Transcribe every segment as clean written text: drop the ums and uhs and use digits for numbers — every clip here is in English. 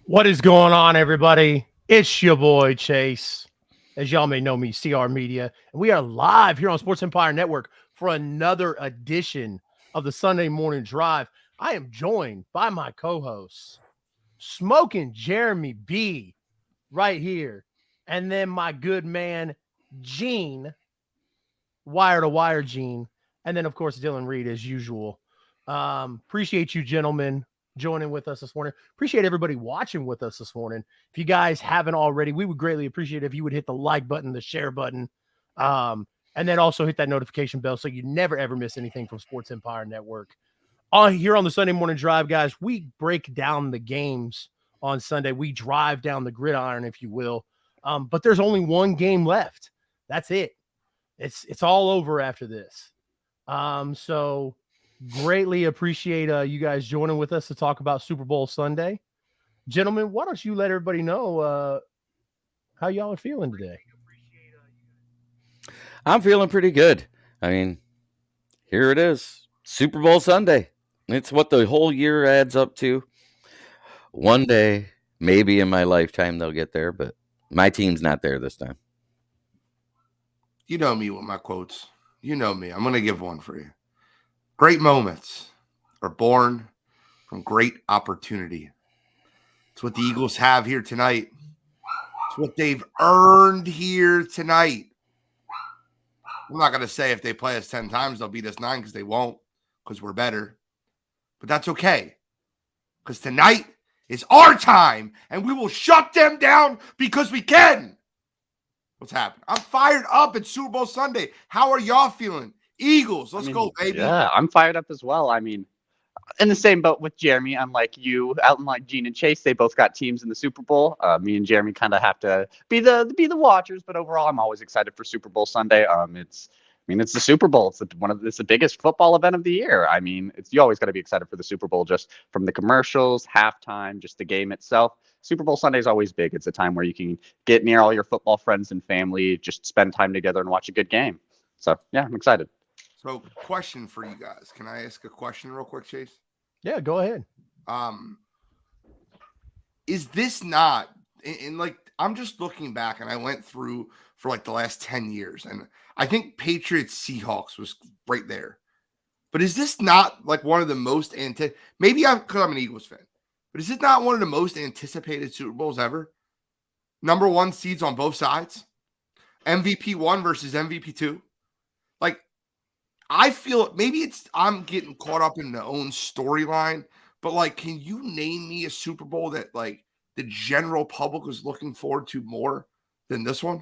What is going on, everybody? It's your boy Chase. As y'all may know me, CR Media, and we are live here on Sports Empire Network for another edition of the Sunday Morning Drive. I am joined by my co-hosts, Smoking Jeremy B, right here, and then my good man Gene, wire to wire Gene, and then of course Dylan Reed as usual. Appreciate you, gentlemen, joining with us this morning. Appreciate everybody watching with us this morning. If you guys haven't already, we would greatly appreciate it if you would hit the like button, the share button, and then also hit that notification bell so you never ever miss anything from Sports Empire Network. Here on the Sunday Morning Drive, guys, we break down the games on Sunday. We drive down the gridiron, if you will. But there's only one game left. That's it. It's all over after this. So greatly appreciate you guys joining with us to talk about Super Bowl Sunday. Gentlemen, why don't you let everybody know how y'all are feeling today? I'm feeling pretty good. I mean, here it is, Super Bowl Sunday. It's what the whole year adds up to. One day, maybe in my lifetime, they'll get there, but my team's not there this time. You know me with my quotes. You know me. I'm going to give one for you. Great moments are born from great opportunity. It's what the Eagles have here tonight. It's what they've earned here tonight. I'm not going to say if they play us 10 times, they'll beat us 9 because they won't, because we're better. But that's okay, because tonight is our time, and we will shut them down because we can. What's happening? I'm fired up. It's Super Bowl Sunday. How are y'all feeling? Eagles, let's go, baby. Yeah, I'm fired up as well. I mean, in the same boat with Jeremy, unlike you, unlike Gene and Chase, they both got teams in the Super Bowl. Me and Jeremy kind of have to be the watchers, but overall, I'm always excited for Super Bowl Sunday. It's the Super Bowl. It's the biggest football event of the year. I mean, you always got to be excited for the Super Bowl, just from the commercials, halftime, just the game itself. Super Bowl Sunday is always big. It's a time where you can get near all your football friends and family, just spend time together and watch a good game. So, yeah, I'm excited. So, question for you guys. Can I ask a question real quick, Chase? Yeah, go ahead. Is this not, and like, I'm just looking back, and I went through for like the last 10 years, and I think Patriots Seahawks was right there. But is this not like one of the most because I'm an Eagles fan, but is it not one of the most anticipated Super Bowls ever? Number one seeds on both sides, MVP 1 versus MVP 2. Like, I feel maybe I'm getting caught up in the own storyline, but like, can you name me a Super Bowl that like the general public was looking forward to more than this one?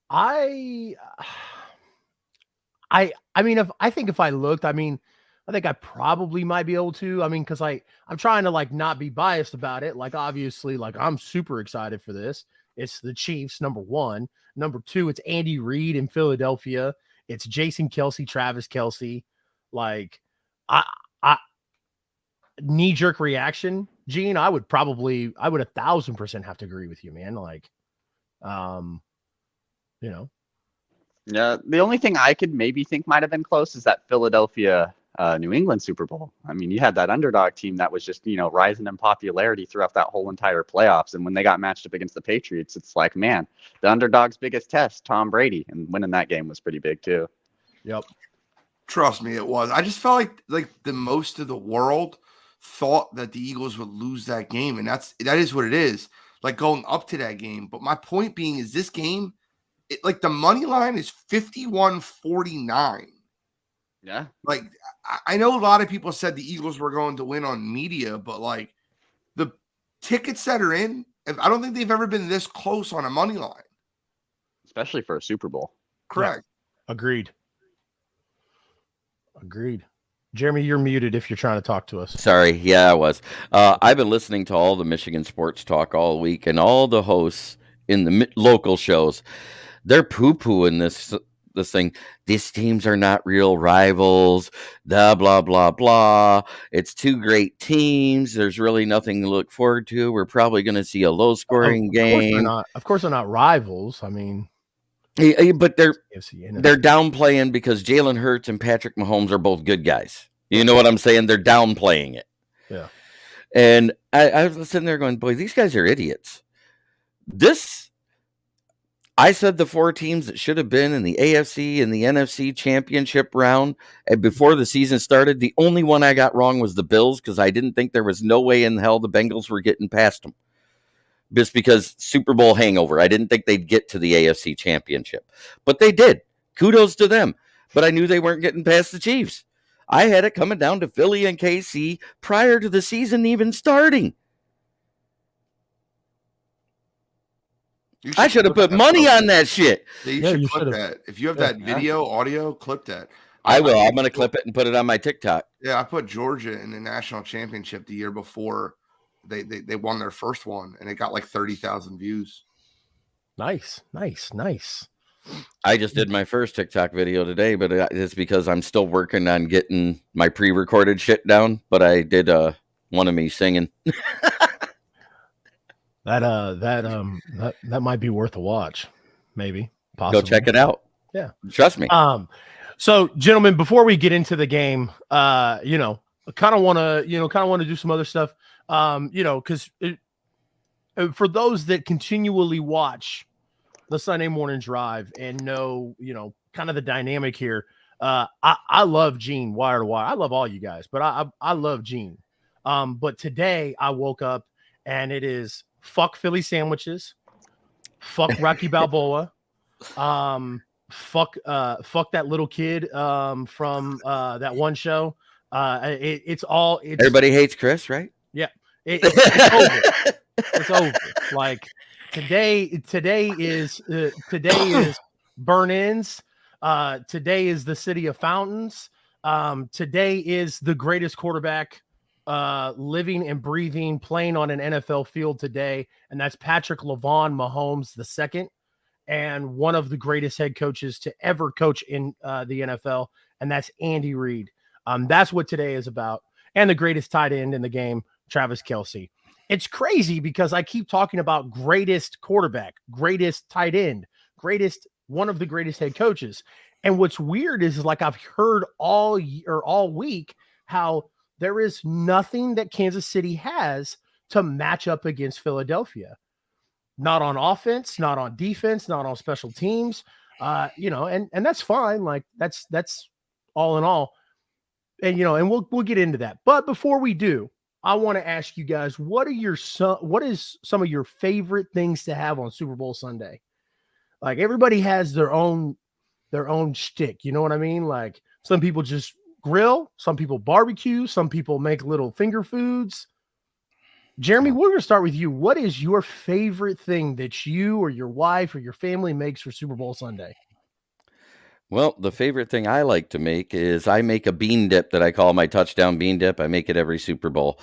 I mean, if I looked, I think I probably might be able to. I mean, because I'm trying to like not be biased about it. Like, obviously, like I'm super excited for this. It's the Chiefs, number one. Number two, it's Andy Reid in Philadelphia. It's Jason Kelce, Travis Kelce. Like, I knee-jerk reaction, Gene. I would 1,000% have to agree with you, man. Like, you know. Yeah, the only thing I could maybe think might have been close is that Philadelphia New England Super Bowl. I mean, you had that underdog team that was just, rising in popularity throughout that whole entire playoffs. And when they got matched up against the Patriots, it's like, man, the underdog's biggest test, Tom Brady. And winning that game was pretty big, too. Yep. Trust me, it was. I just felt like the most of the world thought that the Eagles would lose that game. And that is what it is, like going up to that game. But my point being is this game, like the money line is 51-49. Yeah. Like, I know a lot of people said the Eagles were going to win on media, but like the tickets that are in, I don't think they've ever been this close on a money line. Especially for a Super Bowl. Correct. Yeah. Agreed. Jeremy, you're muted if you're trying to talk to us. Sorry. Yeah, I was. I've been listening to all the Michigan sports talk all week, and all the hosts in the local shows, they're poo-pooing this thing. These teams are not real rivals, blah, blah, blah, blah. It's two great teams. There's really nothing to look forward to. We're probably going to see a low-scoring game. Of course they're not rivals. I mean, but they're downplaying because Jalen Hurts and Patrick Mahomes are both good guys. You know what I'm saying? They're downplaying it. Yeah. And I was sitting there going, boy, these guys are idiots. I said the 4 teams that should have been in the AFC and the NFC championship round. And before the season started, the only one I got wrong was the Bills, because I didn't think there was no way in hell the Bengals were getting past them. Just because Super Bowl hangover. I didn't think they'd get to the AFC championship. But they did. Kudos to them. But I knew they weren't getting past the Chiefs. I had it coming down to Philly and KC prior to the season even starting. I should have put money on that shit. You should clip that. If you have that video, audio, clip that. I will. I'm going to clip it and put it on my TikTok. Yeah, I put Georgia in the national championship the year before they won their first one, and it got like 30,000 views. Nice. I just did my first TikTok video today, but it's because I'm still working on getting my pre-recorded shit down. But I did one of me singing. That might be worth a watch, maybe. Possibly. Go check it out. Yeah, trust me. So, gentlemen, before we get into the game, I kind of want to do some other stuff. Because for those that continually watch the Sunday Morning Drive and know, kind of the dynamic here. I love Gene wire to wire. I love all you guys, but I love Gene. But today I woke up and it is fuck Philly sandwiches, fuck Rocky Balboa, fuck that little kid from that one show. It's everybody hates Chris, right? Yeah, it's over. It's over. Like today is burn-ins. Today is the city of fountains. Today is the greatest quarterback living and breathing, playing on an NFL field today, and that's Patrick LaVon Mahomes II, and one of the greatest head coaches to ever coach in the NFL, and that's Andy Reid. That's what today is about, and the greatest tight end in the game, Travis Kelce. It's crazy because I keep talking about greatest quarterback, greatest tight end, one of the greatest head coaches. And what's weird is like I've heard all week how there is nothing that Kansas City has to match up against Philadelphia. Not on offense, not on defense, not on special teams. And that's fine. Like that's all in all. And and we'll get into that. But before we do, I want to ask you guys, what is some of your favorite things to have on Super Bowl Sunday? Like everybody has their own shtick, you know what I mean? Like some people just grill, some people barbecue, some people make little finger foods. Jeremy, we're going to start with you. What is your favorite thing that you or your wife or your family makes for Super Bowl Sunday? Well, the favorite thing I like to make is I make a bean dip that I call my touchdown bean dip. I make it every Super Bowl.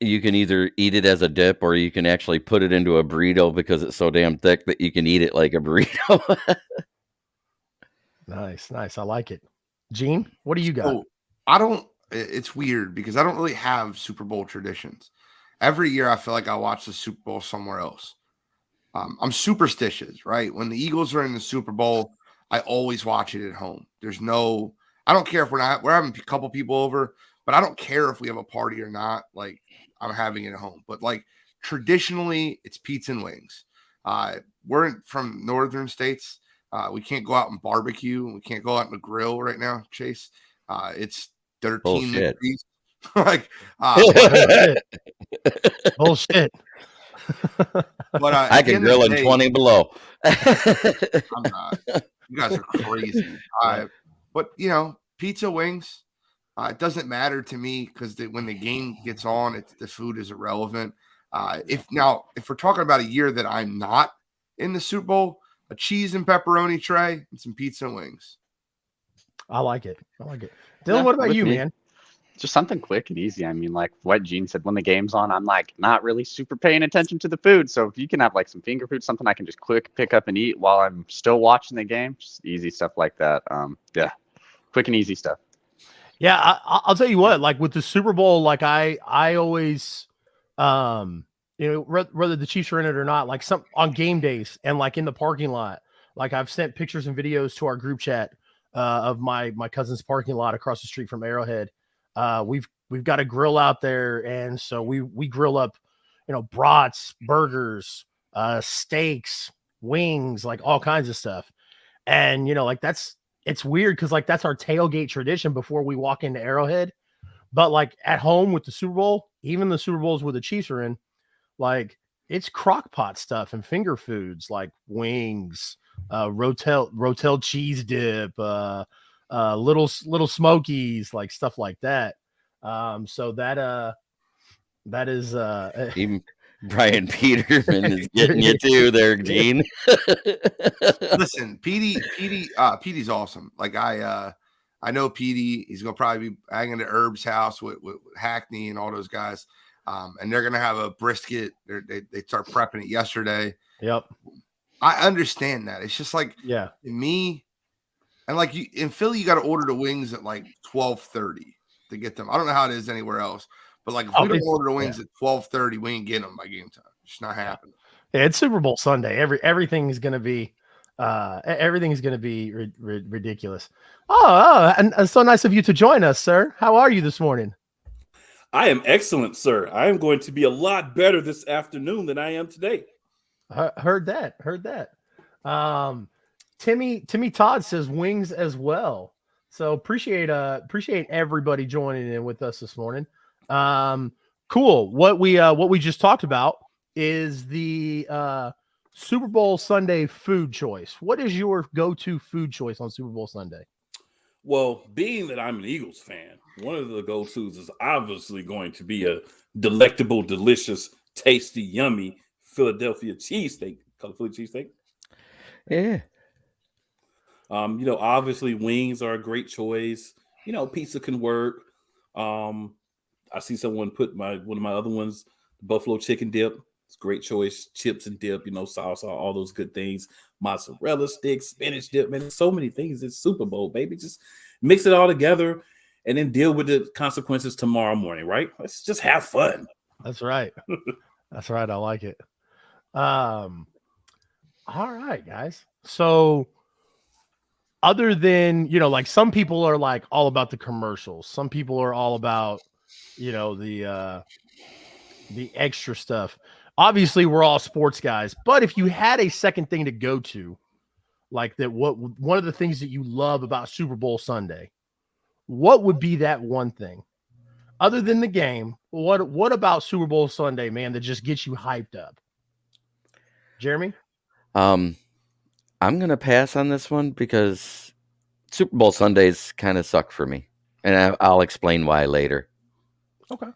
You can either eat it as a dip or you can actually put it into a burrito because it's so damn thick that you can eat it like a burrito. Nice. I like it. Gene, what do you got? It's weird because I don't really have Super Bowl traditions. Every year I feel like I watch the Super Bowl somewhere else. I'm superstitious, right? When the Eagles are in the Super Bowl, I always watch it at home. I don't care if we're having a couple people over, but I don't care if we have a party or not. Like I'm having it at home. But like traditionally, it's pizza and wings. We're from northern states. We can't go out and barbecue. We can't go out and grill right now, Chase. It's 13 degrees. Like bullshit. But I can grill in 20 below. I'm not. You guys are crazy. But pizza, wings. It doesn't matter to me because when the game gets on, the food is irrelevant. If we're talking about a year that I'm not in the Super Bowl, a cheese and pepperoni tray and some pizza and wings. I like it. Dylan, what about you, man? Just something quick and easy. I mean, like what Gene said, when the game's on, I'm like not really super paying attention to the food. So if you can have like some finger food, something I can just pick up and eat while I'm still watching the game, just easy stuff like that. Yeah, quick and easy stuff. Yeah, I'll tell you what. Like with the Super Bowl, like I always, whether the Chiefs are in it or not, like some on game days and like in the parking lot, like I've sent pictures and videos to our group chat of my cousin's parking lot across the street from Arrowhead. We've we've got a grill out there, and so we grill up, brats, burgers, steaks, wings, like all kinds of stuff. And like it's weird because like that's our tailgate tradition before we walk into Arrowhead. But like at home with the Super Bowl, even the Super Bowls where the Chiefs are in, like it's crock pot stuff and finger foods like wings, Rotel cheese dip, little smokies, like stuff like that. So that is Even Brian Peterman is getting you too there, Gene. Listen, Petey's awesome. Like I know Petey. He's gonna probably be hanging at Herb's house with Hackney and all those guys. And they're gonna have a brisket. They start prepping it yesterday. Yep. I understand that. It's just like me, and like you in Philly, you got to order the wings at like 12:30 to get them. I don't know how it is anywhere else, but like if we don't order the wings at 12:30, we ain't getting them by game time. It's not happening. Yeah, it's Super Bowl Sunday. Everything is gonna be ridiculous. And it's so nice of you to join us, sir. How are you this morning? I am excellent, sir. I am going to be a lot better this afternoon than I am today. Heard that. Timmy Todd says wings as well. So appreciate everybody joining in with us this morning. Cool. What we just talked about is the Super Bowl Sunday food choice. What is your go-to food choice on Super Bowl Sunday? Well, being that I'm an Eagles fan, one of the go-tos is obviously going to be a delectable, delicious, tasty, yummy Philadelphia cheesesteak. Color Philly cheesesteak. Yeah. Obviously wings are a great choice. Pizza can work. I see someone put one of my other ones, buffalo chicken dip. It's a great choice. Chips and dip, salsa, all those good things. Mozzarella sticks, spinach dip, man. There's so many things. It's Super Bowl, baby. Just mix it all together and then deal with the consequences tomorrow morning, right? Let's just have fun. That's right. That's right. I like it. All right, guys. So other than, like some people are like all about the commercials. Some people are all about, the extra stuff. Obviously, we're all sports guys, but if you had a second thing to go to, like that, one of the things that you love about Super Bowl Sunday, what would be that one thing? Other than the game, what about Super Bowl Sunday, man, that just gets you hyped up? Jeremy? I'm gonna pass on this one because Super Bowl Sundays kind of suck for me, and I'll explain why later. Okay.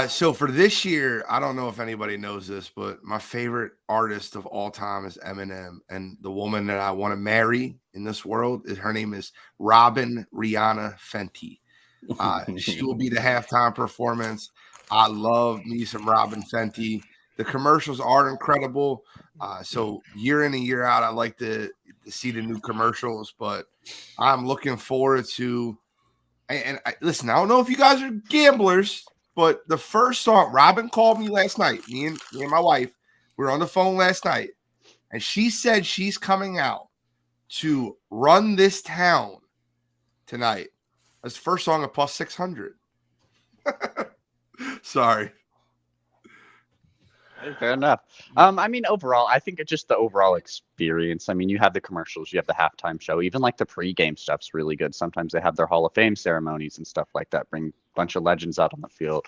So for this year, I don't know if anybody knows this, but my favorite artist of all time is Eminem, and the woman that I want to marry in this world her name is Robin Rihanna Fenty. She will be the halftime performance. I love me some Robin Fenty. The commercials are incredible. So year in and year out, I like to see the new commercials, but I'm looking forward to. Listen, I don't know if you guys are gamblers, but the first song, Robin called me last night. Me and my wife, we were on the phone last night, and she said she's coming out to Run This Town tonight. That's the first song at plus 600. Sorry. Fair enough. Overall, I think it's just the overall experience. You have the commercials, you have the halftime show, even like the pregame stuff's really good. Sometimes they have their Hall of Fame ceremonies and stuff like that, bring a bunch of legends out on the field.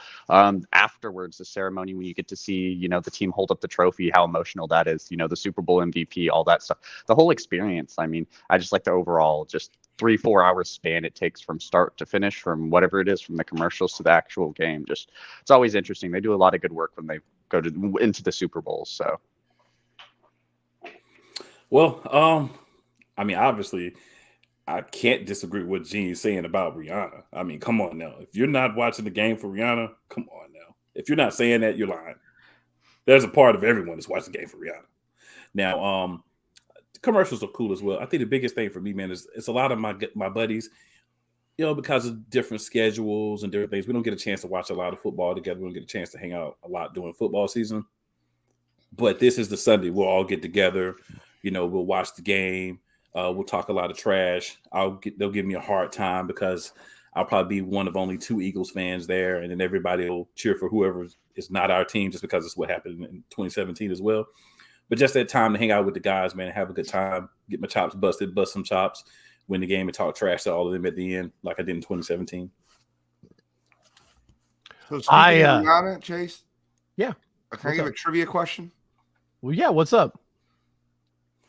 Afterwards, the ceremony when you get to see, the team hold up the trophy, how emotional that is, the Super Bowl MVP, all that stuff. The whole experience. I just like the overall just 3-4 hour span it takes from start to finish, from whatever it is, from the commercials to the actual game. Just it's always interesting. They do a lot of good work when they go into the Super Bowl. So, well, obviously, I can't disagree with what Gene's saying about Rihanna. Come on now. If you're not watching the game for Rihanna, come on now. If you're not saying that, you're lying. There's a part of everyone that's watching the game for Rihanna. Now, the commercials are cool as well. I think the biggest thing for me, man, is it's a lot of my buddies. Because of different schedules and different things, we don't get a chance to watch a lot of football together. We don't get a chance to hang out a lot during football season. But this is the Sunday. We'll all get together. We'll watch the game. We'll talk a lot of trash. They'll give me a hard time because I'll probably be one of only 2 Eagles fans there, and then everybody will cheer for whoever is not our team, just because it's what happened in 2017 as well. But just that time to hang out with the guys, man, have a good time, get my chops busted, bust some chops, win the game, and talk trash to all of them at the end, like I did in 2017. So speaking of Rihanna, Chase. Yeah. Can I give a trivia question? Well, yeah. What's up?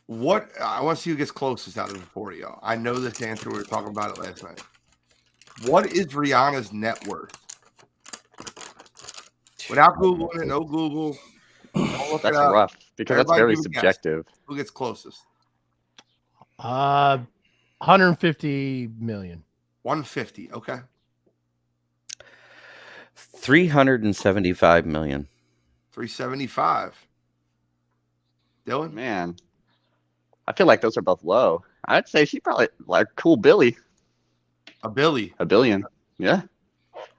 What I want to see who gets closest out of the 4 of y'all. I know this answer. We were talking about it last night. What is Rihanna's net worth? Without Googling it, no Google. That's rough because that's very subjective. Who gets closest? 150 million. 150. Okay. 375 million. 375. Dylan? Man, I feel like those are both low. I'd say she probably like cool Billy. A billion. Yeah.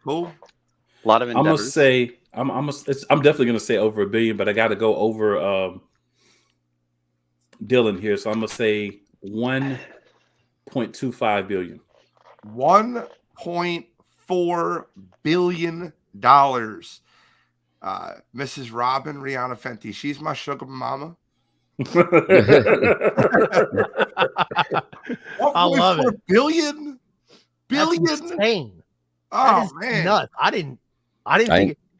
Cool. A lot of endeavors. I'm gonna say I'm definitely gonna say over $1 billion, but I got to go over Dylan here, so I'm gonna say 1.25 billion. $1.4 billion. Mrs. Robin Rihanna Fenty. She's my sugar mama. I love it. Billion. That's insane. Oh man, nuts. I didn't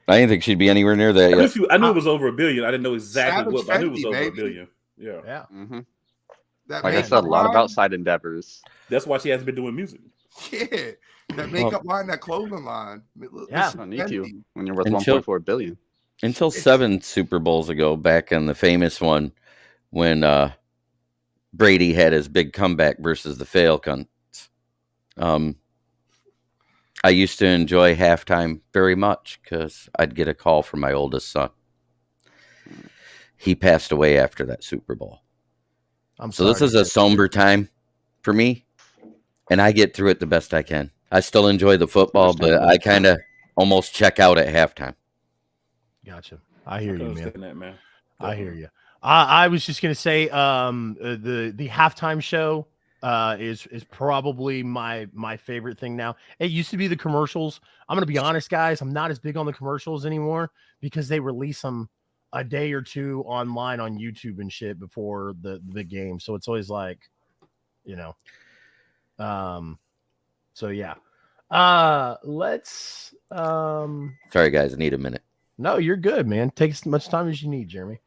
think she'd be anywhere near that yet. I knew it was over $1 billion. I didn't know exactly what, but I knew it was over baby. $1 billion. Yeah. Yeah. Mm-hmm. Like I said, a lot of outside endeavors. That's why she hasn't been doing music. Yeah. That makeup line, that clothing line. Yeah. I don't need to when you're worth Until- 1.4 billion. Until 7 Super Bowls ago, back in the famous one when Brady had his big comeback versus the Falcons. I used to enjoy halftime very much because I'd get a call from my oldest son. He passed away after that Super Bowl. So this is a somber time for me, and I get through it the best I can. I still enjoy the football, but I kind of almost check out at halftime. Gotcha. I hear you, man. That, man. I hear you. I was just gonna say, the halftime show is probably my favorite thing now. It used to be the commercials. I'm gonna be honest, guys. I'm not as big on the commercials anymore because they release them a day or two online on YouTube and shit before the game. So it's always like, so yeah. Let's Sorry guys, I need a minute. No, you're good, man. Take as much time as you need, Jeremy.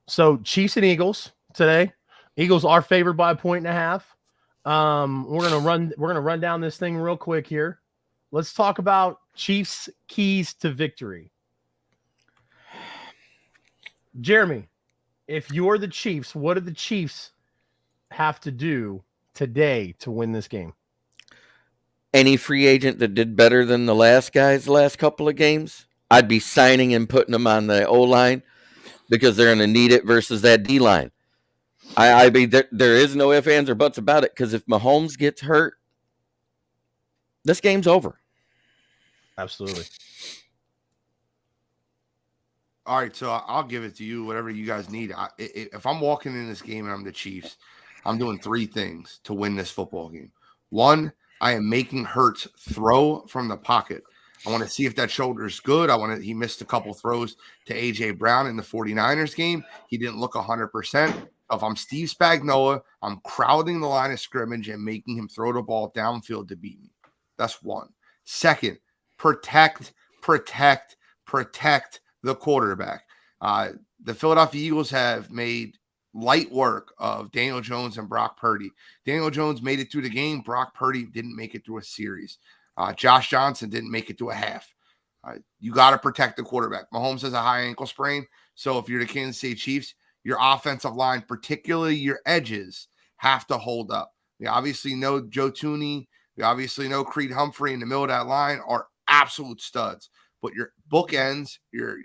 So Chiefs and Eagles today. Eagles are favored by 1.5. We're gonna run down this thing real quick here. Let's talk about Chiefs' keys to victory. Jeremy, if you're the Chiefs, what do the Chiefs have to do today to win this game? Any free agent that did better than the last guys the last couple of games, I'd be signing and putting them on the O-line because they're going to need it versus that D-line. I mean, there is no ifs, ands, or buts about it because if Mahomes gets hurt, this game's over. Absolutely. All right, so I'll give it to you, whatever you guys need. If I'm walking in this game and I'm the Chiefs, I'm doing 3 things to win this football game. 1, I am making Hurts throw from the pocket. I want to see if that shoulder is good. He missed a couple throws to A.J. Brown in the 49ers game. He didn't look 100%. If I'm Steve Spagnuolo, I'm crowding the line of scrimmage and making him throw the ball downfield to beat me. That's 1. 2nd, protect the quarterback. The Philadelphia Eagles have made light work of Daniel Jones and Brock Purdy. Daniel Jones made it through the game. Brock Purdy didn't make it through a series. Josh Johnson didn't make it to a half. You got to protect the quarterback. Mahomes has a high ankle sprain. So if you're the Kansas City Chiefs, your offensive line, particularly your edges, have to hold up. We obviously know Joe Thuney. We obviously know Creed Humphrey in the middle of that line are absolute studs. But your bookends, your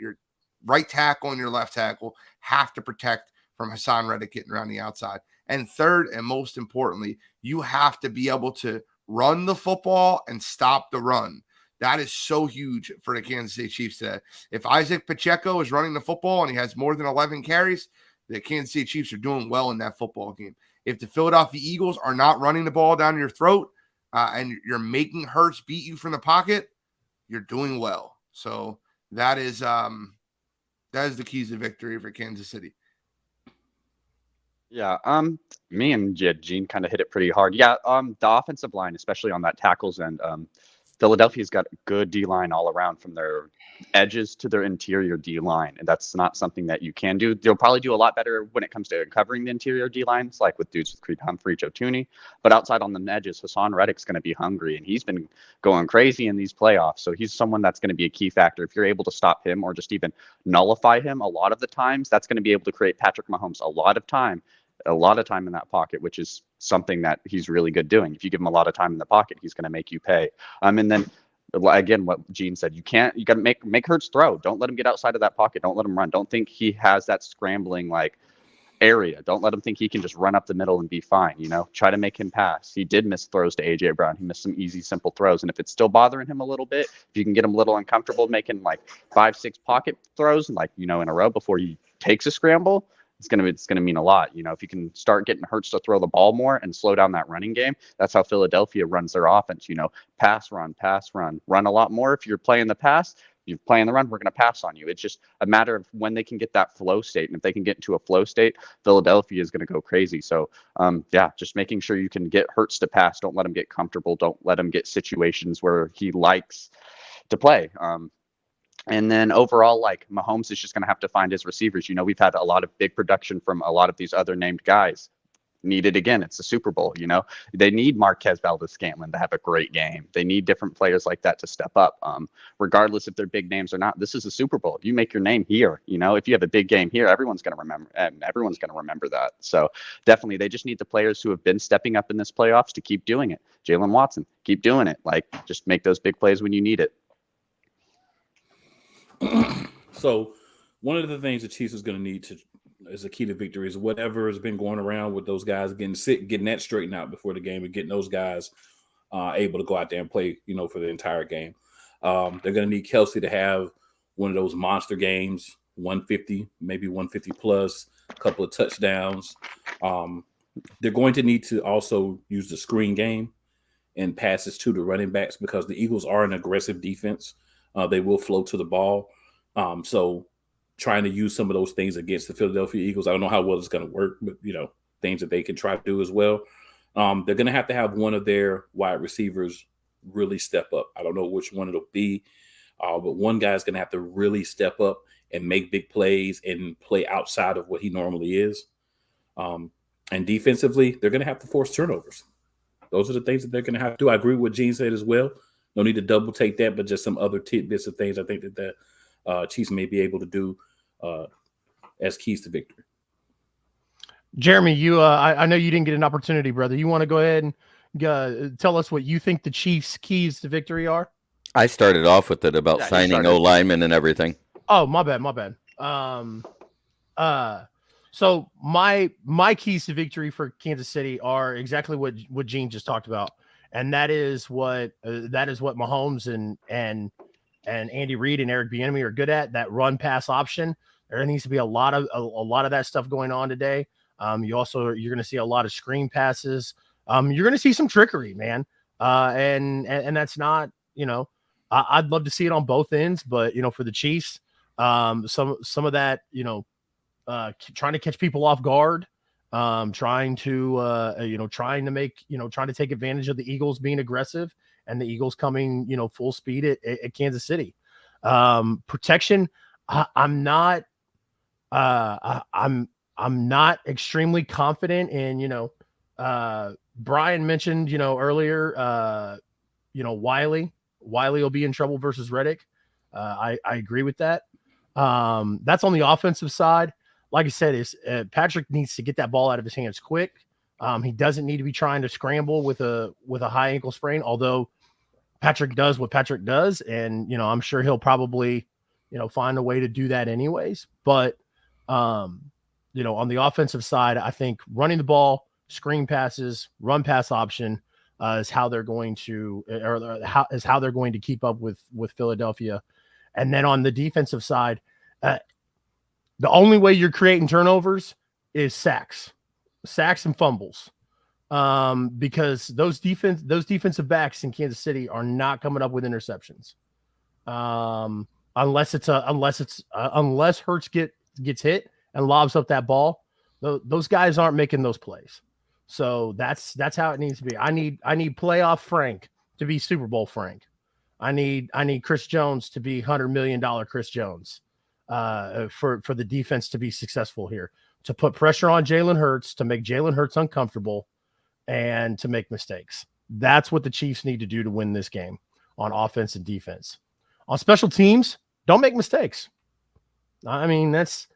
right tackle and your left tackle have to protect from Hassan Reddick getting around the outside. And 3rd, and most importantly, you have to be able to run the football and stop the run. That is so huge for the Kansas City Chiefs today. If Isaac Pacheco is running the football and he has more than 11 carries, the Kansas City Chiefs are doing well in that football game. If the Philadelphia Eagles are not running the ball down your throat and you're making Hurts beat you from the pocket, you're doing well. So that is the keys to victory for Kansas City. Yeah, me and Gene kind of hit it pretty hard. Yeah, the offensive line, especially on that tackles end, Philadelphia's got a good D-line all around from their edges to their interior D-line, and that's not something that you can do. They'll probably do a lot better when it comes to covering the interior D-lines, like with dudes with Creed Humphrey, Joe Tooney. But outside on the edges, Hassan Reddick's going to be hungry, and he's been going crazy in these playoffs. So he's someone that's going to be a key factor. If you're able to stop him or just even nullify him a lot of the times, that's going to be able to create Patrick Mahomes a lot of time in that pocket, which is something that he's really good doing. If you give him a lot of time in the pocket, he's going to make you pay. And then again, what Gene said, you got to make Hurts throw. Don't let him get outside of that pocket. Don't let him run. Don't think he has that scrambling like area. Don't let him think he can just run up the middle and be fine. Try to make him pass. He did miss throws to AJ Brown. He missed some easy, simple throws. And if it's still bothering him a little bit, if you can get him a little uncomfortable making like 5-6 pocket throws and in a row before he takes a scramble, it's gonna mean a lot. If you can start getting Hurts to throw the ball more and slow down that running game, that's how Philadelphia runs their offense. Pass, run, run a lot more. If you're playing the pass, you're playing the run, we're gonna pass on you. It's just a matter of when they can get that flow state, and if they can get into a flow state, Philadelphia is gonna go crazy. So just making sure you can get Hurts to pass. Don't let him get comfortable. Don't let him get situations where he likes to play. And then overall, Mahomes is just going to have to find his receivers. We've had a lot of big production from a lot of these other named guys. Needed again, it's the Super Bowl. They need Marquez Valdes-Scantling to have a great game. They need different players like that to step up, regardless if they're big names or not. This is a Super Bowl. You make your name here. If you have a big game here, everyone's going to remember, and everyone's going to remember that. So definitely, they just need the players who have been stepping up in this playoffs to keep doing it. Jalen Watson, keep doing it. Just make those big plays when you need it. So one of the things the Chiefs is going to need as a key to victory is whatever has been going around with those guys getting sick, getting that straightened out before the game, and getting those guys able to go out there and play, for the entire game. They're going to need Kelsey to have one of those monster games, 150, maybe 150 plus, a couple of touchdowns. They're going to need to also use the screen game and passes to the running backs because the Eagles are an aggressive defense. They will flow to the ball. So trying to use some of those things against the Philadelphia Eagles, I don't know how well it's going to work, but, things that they can try to do as well. They're going to have one of their wide receivers really step up. I don't know which one it'll be, but one guy's going to have to really step up and make big plays and play outside of what he normally is. And defensively, they're going to have to force turnovers. Those are the things that they're going to have to do. I agree with what Gene said as well. No need to double take that, but just some other tidbits of things I think that the Chiefs may be able to do as keys to victory. Jeremy, you I know you didn't get an opportunity, brother. You want to go ahead and tell us what you think the Chiefs' keys to victory are? I started off with it about signing O-linemen and everything. Oh, my bad. So my keys to victory for Kansas City are exactly what Gene just talked about. And that is what Mahomes and Andy Reid and Eric Bieniemy are good at, that run pass option. There needs to be a lot of that stuff going on today. You're going to see a lot of screen passes. You're going to see some trickery, man. And that's not, I'd love to see it on both ends, but for the Chiefs, some of that, trying to catch people off guard, trying to take advantage of the Eagles being aggressive and the Eagles coming, full speed at Kansas City. Protection, I'm not extremely confident in, Brian mentioned, earlier, Wiley will be in trouble versus Reddick. I agree with that. That's on the offensive side. Like I said, Patrick needs to get that ball out of his hands quick. He doesn't need to be trying to scramble with a high ankle sprain, although Patrick does what Patrick does. And, I'm sure he'll probably, find a way to do that anyways. But, on the offensive side, I think running the ball, screen passes, run pass option is how they're going to keep up with Philadelphia. And then on the defensive side, the only way you're creating turnovers is sacks and fumbles. Because those defensive backs in Kansas City are not coming up with interceptions. Unless Hurts gets hit and lobs up that ball, those guys aren't making those plays. So that's how it needs to be. I need playoff Frank to be Super Bowl Frank. I need Chris Jones to be $100 million Chris Jones for the defense to be successful here, to put pressure on Jalen Hurts, to make Jalen Hurts uncomfortable, and to make mistakes. That's what the Chiefs need to do to win this game on offense and defense. On special teams, don't make mistakes. I mean, that's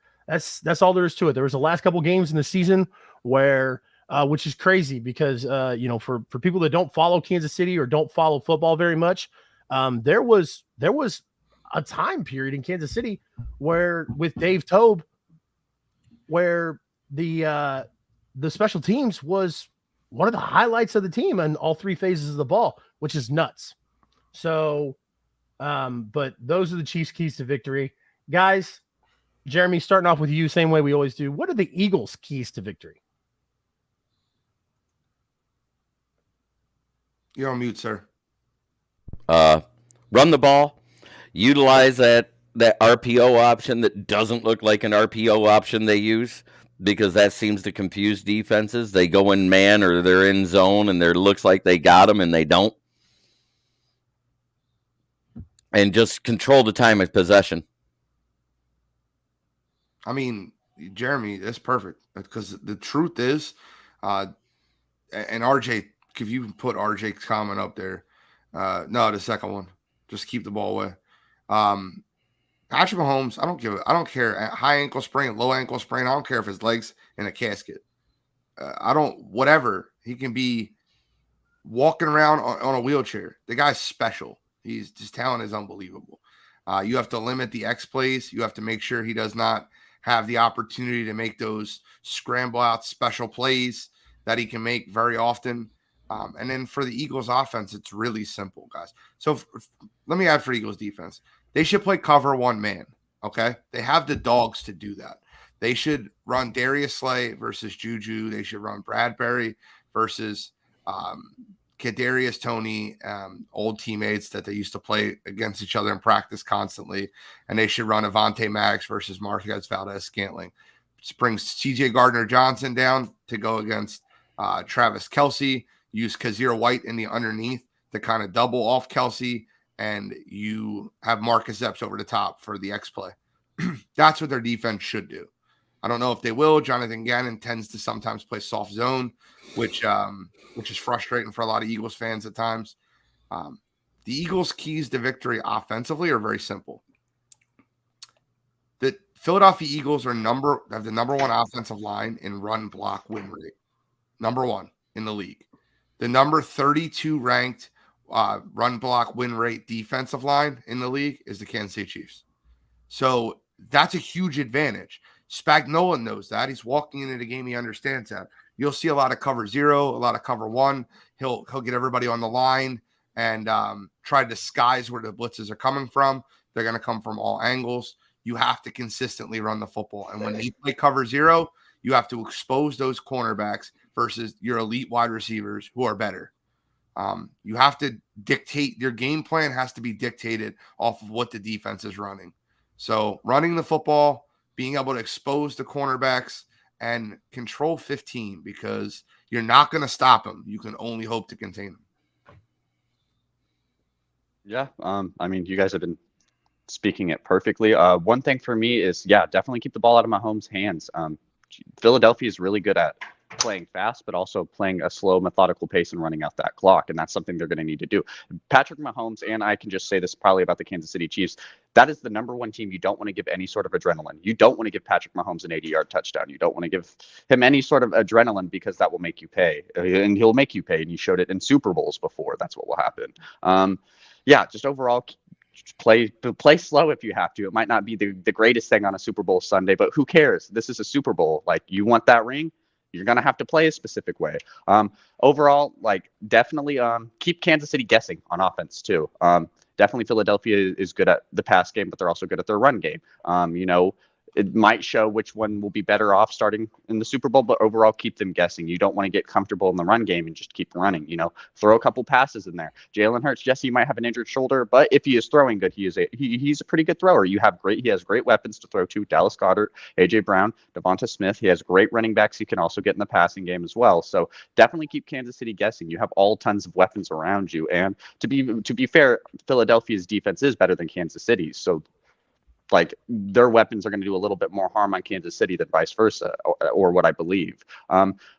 all there is to it. There was the last couple games in the season where, which is crazy because, for people that don't follow Kansas City or don't follow football very much, there was a time period in Kansas City where with Dave Tobe, where the special teams was one of the highlights of the team in all three phases of the ball, which is nuts. So, but those are the Chiefs' keys to victory. Guys, Jeremy, starting off with you, same way we always do. What are the Eagles' keys to victory? You're on mute, sir. Run the ball, utilize that RPO option that doesn't look like an RPO option they use, because that seems to confuse defenses. They go in man or they're in zone and it looks like they got them and they don't. And just control the time of possession. I mean, Jeremy, that's perfect, because the truth is, and RJ, if you put RJ's comment up there, no, the second one, just keep the ball away. Patrick Mahomes, I don't care. High ankle sprain, low ankle sprain. I don't care if his leg's in a casket. Whatever. He can be walking around on a wheelchair. The guy's special. His talent is unbelievable. You have to limit the X plays. You have to make sure he does not have the opportunity to make those scramble out special plays that he can make very often. And then for the Eagles offense, it's really simple, guys. So let me add for Eagles defense. They should play cover one man, okay? They have the dogs to do that. They should run Darius Slay versus Juju. They should run Bradbury versus Kadarius Toney, old teammates that they used to play against each other in practice constantly. And they should run Avonte Maddox versus Marquez Valdez-Scantling. Just brings CJ Gardner-Johnson down to go against Travis Kelce. Use Kazir White in the underneath to kind of double off Kelce. And you have Marcus Epps over the top for the X play. That's what their defense should do. I don't know if they will. Jonathan Gannon tends to sometimes play soft zone, which is frustrating for a lot of Eagles fans at times. The Eagles' keys to victory offensively are very simple. The Philadelphia Eagles have the number one offensive line in run block win rate. Number one in the league. The number 32 ranked run block win rate defensive line in the league is the Kansas City Chiefs. So that's a huge advantage. Spagnuolo knows that. He's walking into the game. He understands that. You'll see a lot of cover 0, a lot of cover 1. He'll get everybody on the line and try to disguise where the blitzes are coming from. They're going to come from all angles. You have to consistently run the football. And when they play cover 0, you have to expose those cornerbacks versus your elite wide receivers who are better. You have to dictate, your game plan has to be dictated off of what the defense is running. So running the football, being able to expose the cornerbacks and control 15, because you're not going to stop them. You can only hope to contain them. Yeah. I mean, you guys have been speaking it perfectly. One thing for me is, definitely keep the ball out of Mahomes' hands. Philadelphia is really good at playing fast, but also playing a slow, methodical pace and running out that clock. And that's something they're going to need to do. Patrick Mahomes, and I can just say this probably about the Kansas City Chiefs, that is the number one team you don't want to give any sort of adrenaline. You don't want to give Patrick Mahomes an 80-yard touchdown. You don't want to give him any sort of adrenaline, because that will make you pay. And he'll make you pay. And you showed it in Super Bowls before. That's what will happen. Just overall, play slow if you have to. It might not be the greatest thing on a Super Bowl Sunday, but who cares? This is a Super Bowl. Like, you want that ring? You're going to have to play a specific way. Overall, definitely keep Kansas City guessing on offense too. Definitely Philadelphia is good at the pass game, but they're also good at their run game. it might show which one will be better off starting in the Super Bowl, but overall keep them guessing. You don't want to get comfortable in the run game and just keep running. Throw a couple passes in there. Jalen Hurts, Jesse might have an injured shoulder, but if he is throwing good, he's a pretty good thrower. He has great weapons to throw to. Dallas Goedert, AJ Brown, Devonta Smith. He has great running backs. He can also get in the passing game as well. So definitely keep Kansas City guessing. You have all tons of weapons around you, and to be fair, Philadelphia's defense is better than Kansas City's. So their weapons are going to do a little bit more harm on Kansas City than vice versa, or what I believe.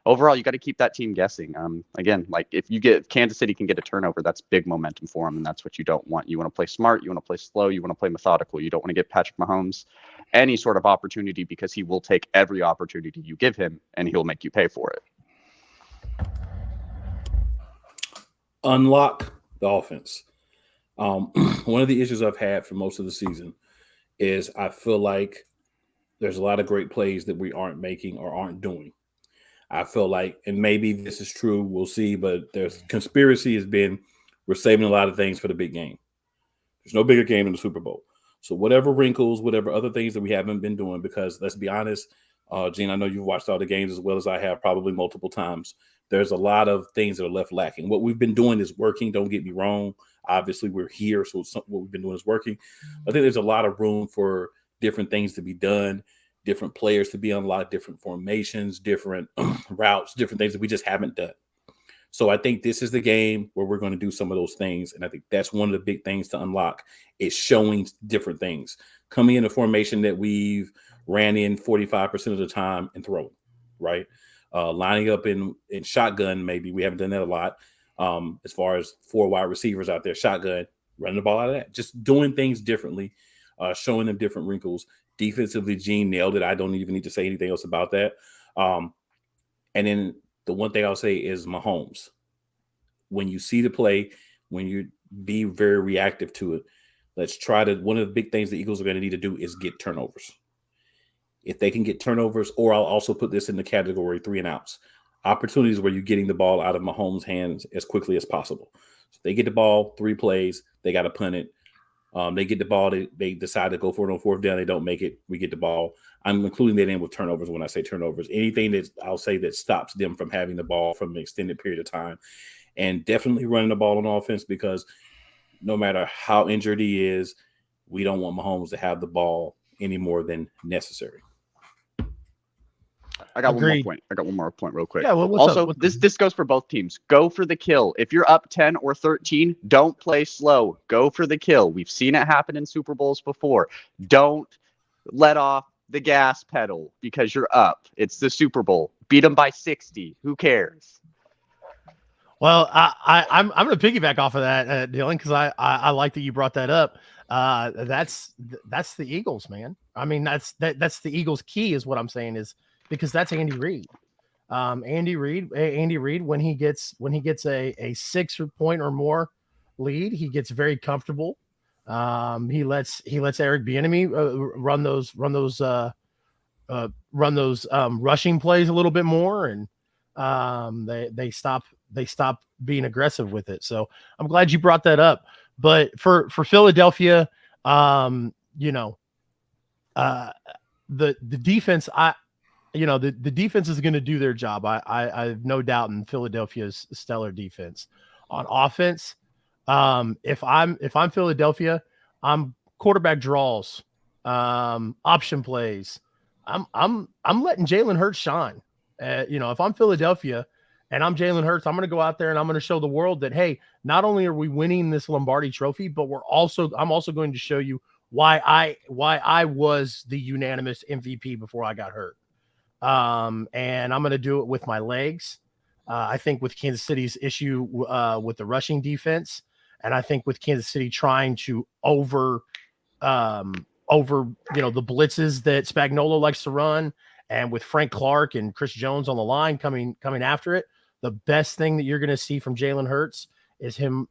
Overall, you got to keep that team guessing. Again, if Kansas City can get a turnover, that's big momentum for them, and that's what you don't want. You want to play smart, you want to play slow, you want to play methodical. You don't want to give Patrick Mahomes any sort of opportunity, because he will take every opportunity you give him, and he'll make you pay for it. Unlock the offense. One of the issues I've had for most of the season is I feel like there's a lot of great plays that we aren't making or aren't doing. I feel like, and maybe this is true, we'll see, but there's conspiracy has been we're saving a lot of things for the big game. There's no bigger game in the Super Bowl. So whatever wrinkles, whatever other things that we haven't been doing, because let's be honest, Gene, I know you've watched all the games as well as I have, probably multiple times. There's a lot of things that are left lacking. What we've been doing is working. Don't get me wrong. Obviously, we're here, so what we've been doing is working. I think there's a lot of room for different things to be done, different players to be unlocked, different formations, different routes, different things that we just haven't done. So I think this is the game where we're going to do some of those things, and I think that's one of the big things to unlock is showing different things. Coming in a formation that we've ran in 45% of the time and throwing, right? Lining up in shotgun, maybe we haven't done that a lot. As far as 4 wide receivers out there, shotgun, running the ball out of that, just doing things differently, showing them different wrinkles. Defensively, Gene nailed it. I don't even need to say anything else about that. And then the one thing I'll say is Mahomes. When you see the play, when you be very reactive to it, one of the big things the Eagles are going to need to do is get turnovers. If they can get turnovers, or I'll also put this in the category 3 and outs. Opportunities where you're getting the ball out of Mahomes' hands as quickly as possible. So they get the ball, 3 plays, they got to punt it. They get the ball, they decide to go for it on 4th down, they don't make it, we get the ball. I'm including that in with turnovers when I say turnovers. Anything that I'll say that stops them from having the ball from an extended period of time. And definitely running the ball on offense, because no matter how injured he is, we don't want Mahomes to have the ball any more than necessary. I got one more point real quick. Yeah, this goes for both teams. Go for the kill. If you're up 10 or 13, don't play slow. Go for the kill. We've seen it happen in Super Bowls before. Don't let off the gas pedal because you're up. It's the Super Bowl. Beat them by 60. Who cares? Well, I'm going to piggyback off of that, Dylan, because I like that you brought that up. That's the Eagles, man. I mean, that's the Eagles' key, is what I'm saying, is because that's Andy Reid. Andy Reid, when he gets a 6 point or more lead, he gets very comfortable. He lets Eric Bieniemy run those rushing plays a little bit more, and they stop being aggressive with it. So I'm glad you brought that up. But for Philadelphia, the defense, the defense is going to do their job. I have no doubt in Philadelphia's stellar defense. On offense, if I'm Philadelphia, I'm quarterback draws, option plays. I'm letting Jalen Hurts shine. If I'm Philadelphia and I'm Jalen Hurts, I'm going to go out there and I'm going to show the world that, hey, not only are we winning this Lombardi Trophy, but I'm also going to show you why I was the unanimous MVP before I got hurt. And I'm going to do it with my legs. I think with Kansas City's issue with the rushing defense, and I think with Kansas City trying to over the blitzes that Spagnuolo likes to run, and with Frank Clark and Chris Jones on the line coming after it, the best thing that you're going to see from Jalen Hurts is him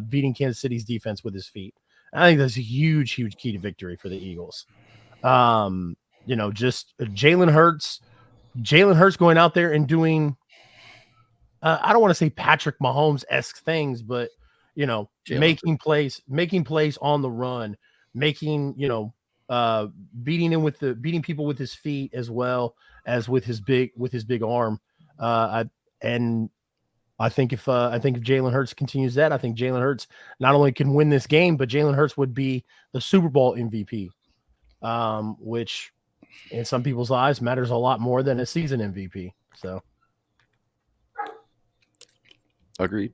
beating Kansas City's defense with his feet. I think that's a huge key to victory for the Eagles. Just Jalen Hurts going out there and doing, I don't want to say Patrick Mahomes-esque things, but, making plays on the run, making, beating people with his feet as well as with his big arm. I think if Jalen Hurts continues that, I think Jalen Hurts not only can win this game, but Jalen Hurts would be the Super Bowl MVP, which in some people's eyes matters a lot more than a season MVP. So, agreed.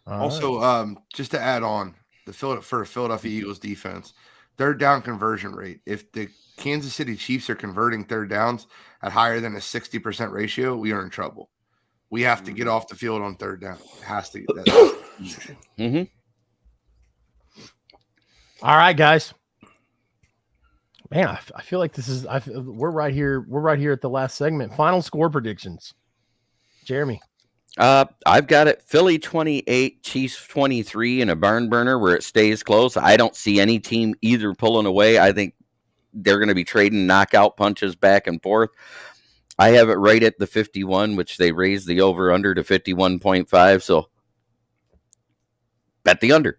Also, just to add on for the Philadelphia Eagles defense, third down conversion rate. If the Kansas City Chiefs are converting third downs at higher than a 60% ratio, we are in trouble. We have to get off the field on third down. It has to. Mm-hmm. All right, guys. Man, I feel like we're right here. We're right here at the last segment. Final score predictions. Jeremy. I've got it. Philly 28, Chiefs 23 in a barn burner where it stays close. I don't see any team either pulling away. I think they're going to be trading knockout punches back and forth. I have it right at the 51, which they raised the over under to 51.5. So bet the under.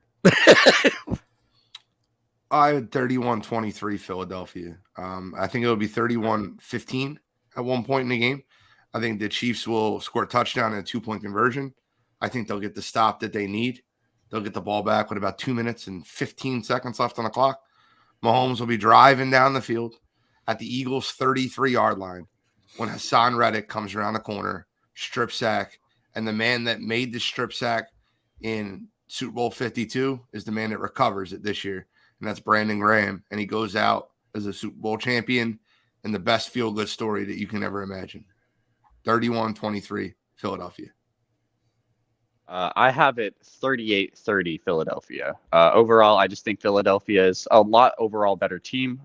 I had 31-23 Philadelphia. I think it'll be 31-15 at one point in the game. I think the Chiefs will score a touchdown and a 2-point conversion. I think they'll get the stop that they need. They'll get the ball back with about 2 minutes and 15 seconds left on the clock. Mahomes will be driving down the field at the Eagles' 33-yard line when Hassan Reddick comes around the corner, strip sack, and the man that made the strip sack in Super Bowl 52 is the man that recovers it this year, and that's Brandon Graham, and he goes out as a Super Bowl champion and the best feel-good story that you can ever imagine. 31-23 Philadelphia. I have it 38-30 Philadelphia. Overall, I just think Philadelphia is a lot overall better team.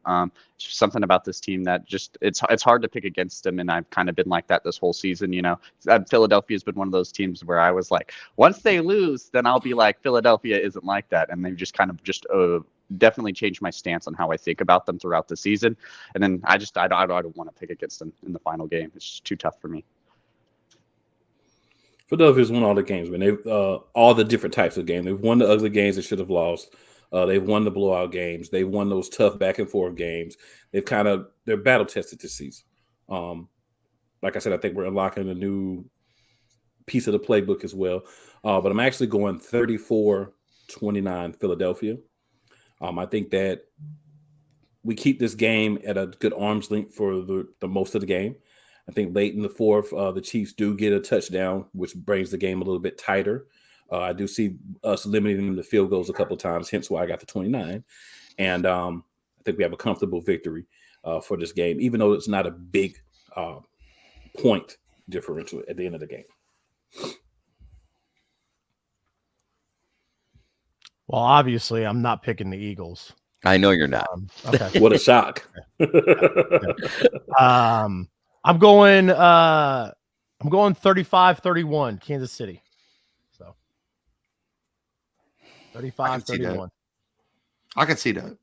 Just something about this team that just it's hard to pick against them, and I've kind of been like that this whole season. You know, Philadelphia has been one of those teams where I was like, once they lose, then I'll be like, Philadelphia isn't like that, and they've just kind of definitely changed my stance on how I think about them throughout the season. And then I don't want to pick against them in the final game. It's just too tough for me. Philadelphia's won all the games, man. They've all the different types of games. They've won the ugly games they should have lost. They've won the blowout games. They've won those tough back and forth games. They're battle tested this season. Like I said, I think we're unlocking a new piece of the playbook as well. But I'm actually going 34-29 Philadelphia. I think that we keep this game at a good arm's length for the most of the game. I think late in the fourth, the Chiefs do get a touchdown, which brings the game a little bit tighter. I do see us limiting them to field goals a couple of times, hence why I got the 29. And I think we have a comfortable victory for this game, even though it's not a big point differential at the end of the game. Well, obviously, I'm not picking the Eagles. I know you're not. Okay. What a shock. I'm going 35-31 Kansas City. So 35-31. I can see that.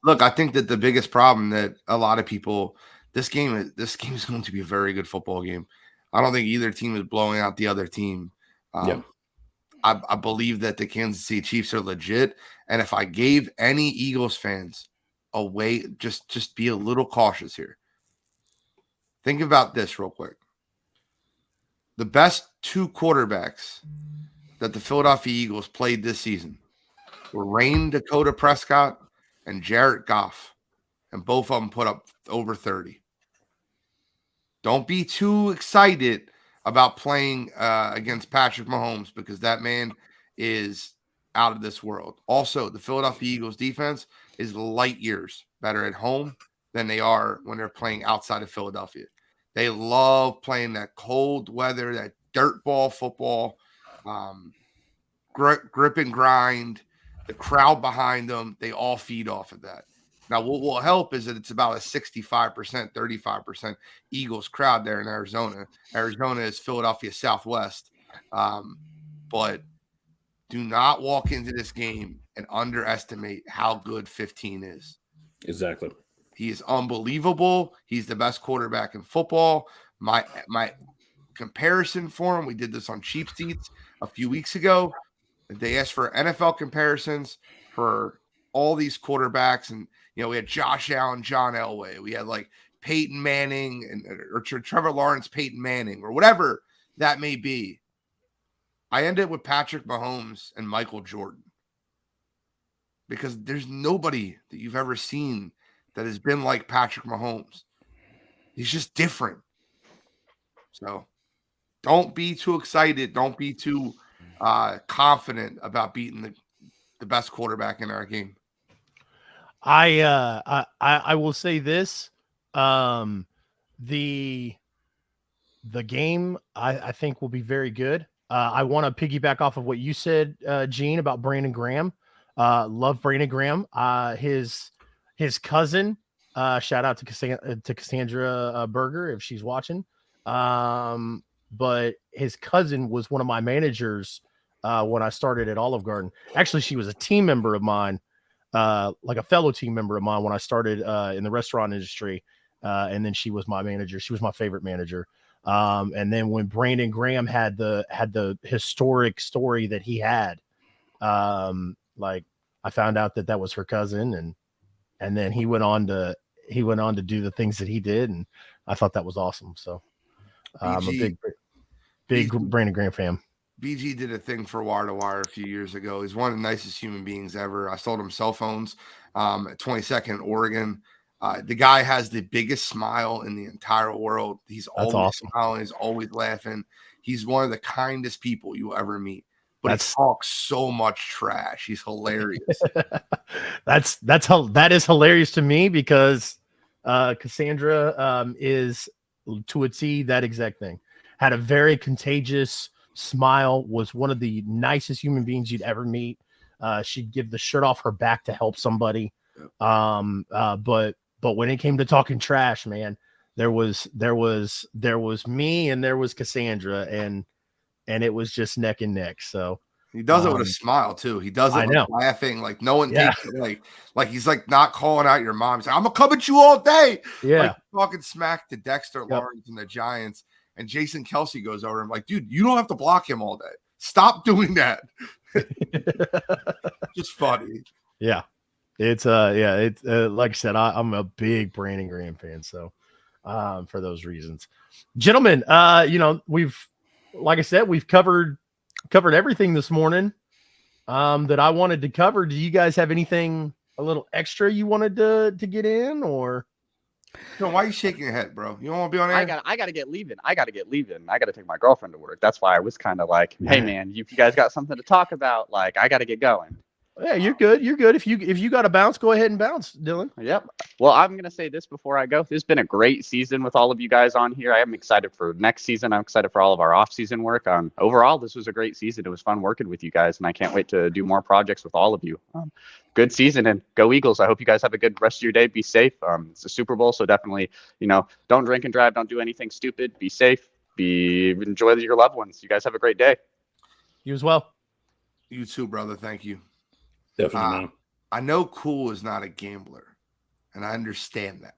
Look, I think that the biggest problem that a lot of people this game is going to be a very good football game. I don't think either team is blowing out the other team. I believe that the Kansas City Chiefs are legit. And if I gave any Eagles fans a way, just be a little cautious here. Think about this real quick. The best two quarterbacks that the Philadelphia Eagles played this season were Rain Dakota Prescott and Jared Goff. And both of them put up over 30. Don't be too excited about playing against Patrick Mahomes because that man is out of this world. Also, the Philadelphia Eagles defense is light years better at home than they are when they're playing outside of Philadelphia. They love playing that cold weather, that dirt ball football, grip and grind, the crowd behind them. They all feed off of that. Now, what will help is that it's about a 65%, 35% Eagles crowd there in Arizona. Arizona is Philadelphia Southwest. But do not walk into this game and underestimate how good 15 is. Exactly. He is unbelievable. He's the best quarterback in football. My comparison for him, we did this on Cheap Seats a few weeks ago. They asked for NFL comparisons for all these quarterbacks, and We had Josh Allen, John Elway. We had like Peyton Manning or Trevor Lawrence, Peyton Manning, or whatever that may be. I ended with Patrick Mahomes and Michael Jordan because there's nobody that you've ever seen that has been like Patrick Mahomes. He's just different. So don't be too excited. Don't be too confident about beating the best quarterback in our game. I will say this. The game I think will be very good. I want to piggyback off of what you said, Gene, about Brandon Graham. Love Brandon Graham. His cousin, shout out to Cassandra Berger if she's watching. But his cousin was one of my managers when I started at Olive Garden. Actually, she was a team member of mine, like a fellow team member of mine when I started in the restaurant industry. And then she was my manager. She was my favorite manager. And then when Brandon Graham had the historic story that he had, like I found out that was her cousin, and then he went on to do the things that he did, and I thought that was awesome. So I'm a big Brandon Graham fan. BG did a thing for Wire to Wire a few years ago. He's one of the nicest human beings ever. I sold him cell phones at 22nd Oregon. The guy has the biggest smile in the entire world. He's always smiling. He's always laughing. He's one of the kindest people you will ever meet. But he talks so much trash. He's hilarious. that is hilarious to me because Cassandra is to a T that exact thing. Had a very contagious smile. Was one of the nicest human beings you'd ever meet. She'd give the shirt off her back to help somebody. But when it came to talking trash, man, there was me and there was Cassandra, and it was just neck and neck. So he does it with a smile too. He does it like laughing, like no one takes it like he's like not calling out your mom. He's like, I'm gonna come at you all day. Yeah, like talking smack to Dexter Lawrence and the Giants. And Jason Kelsey goes over him like, dude, you don't have to block him all day. Stop doing that. Just funny. Yeah. It's like I said, I'm a big Brandon Graham fan. So for those reasons, gentlemen, we've covered everything this morning that I wanted to cover. Do you guys have anything a little extra you wanted to get in, or? No, why are you shaking your head, bro? You don't want to be on air? I gotta get leaving. I gotta take my girlfriend to work. That's why I was kind of like, hey man, you guys got something to talk about? Like, I gotta get going. Yeah, you're good. You're good. If you got to bounce, go ahead and bounce, Dylan. Yep. Well, I'm going to say this before I go. This has been a great season with all of you guys on here. I am excited for next season. I'm excited for all of our off-season work. Overall, this was a great season. It was fun working with you guys, and I can't wait to do more projects with all of you. Good season, and go Eagles. I hope you guys have a good rest of your day. Be safe. It's a Super Bowl, so definitely, don't drink and drive. Don't do anything stupid. Be safe. Enjoy your loved ones. You guys have a great day. You as well. You too, brother. Thank you. Definitely, man. I know Cool is not a gambler, and I understand that.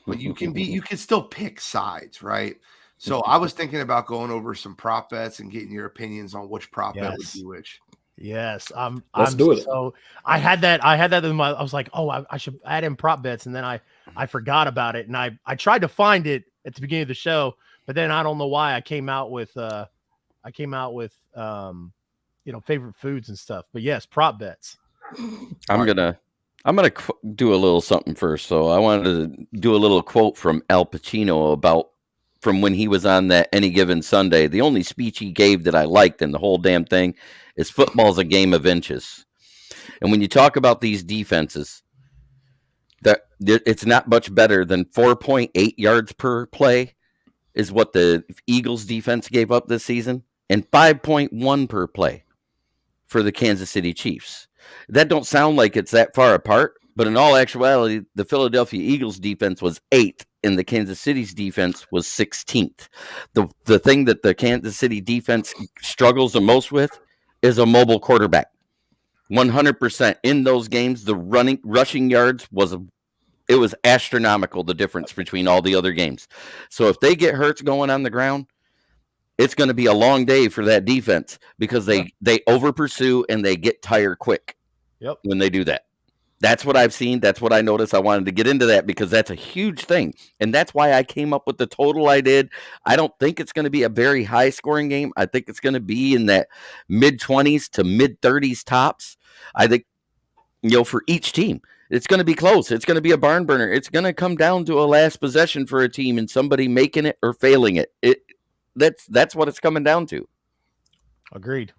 But you can still pick sides, right? So I was thinking about going over some prop bets and getting your opinions on which prop bet would be which. Yes, Let's do it. So I had that in my. I was like, oh, I should add in prop bets, and then I forgot about it, and I tried to find it at the beginning of the show, but then I don't know why I came out with favorite foods and stuff. But yes, prop bets. I'm gonna do a little something first. So I wanted to do a little quote from Al Pacino from when he was on that Any Given Sunday. The only speech he gave that I liked in the whole damn thing is football's a game of inches. And when you talk about these defenses, that it's not much better than 4.8 yards per play is what the Eagles defense gave up this season, and 5.1 per play for the Kansas City Chiefs. That don't sound like it's that far apart, but in all actuality, the Philadelphia Eagles defense was 8th, and the Kansas City's defense was 16th. The thing that the Kansas City defense struggles the most with is a mobile quarterback. 100% in those games, the rushing yards was astronomical, the difference between all the other games. So if they get Hurts going on the ground, it's going to be a long day for that defense because they over pursue and they get tired quick. Yep. When they do that. That's what I've seen. That's what I noticed. I wanted to get into that because that's a huge thing. And that's why I came up with the total I did. I don't think it's going to be a very high scoring game. I think it's going to be in that mid 20s to mid 30s tops. I think, for each team, it's going to be close. It's going to be a barn burner. It's going to come down to a last possession for a team and somebody making it or failing it. That's what it's coming down to. Agreed.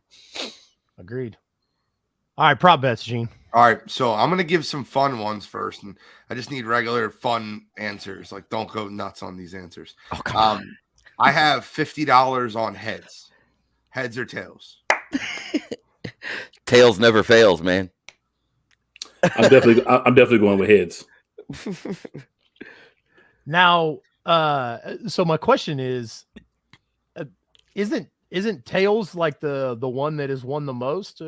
All right, prop bets, Gene. All right, so I'm going to give some fun ones first, and I just need regular fun answers. Like, don't go nuts on these answers. Oh, come on. I have $50 on heads or tails. Tails never fails, man. I'm definitely going with heads. Now, so my question is, isn't tails like the one that has won the most?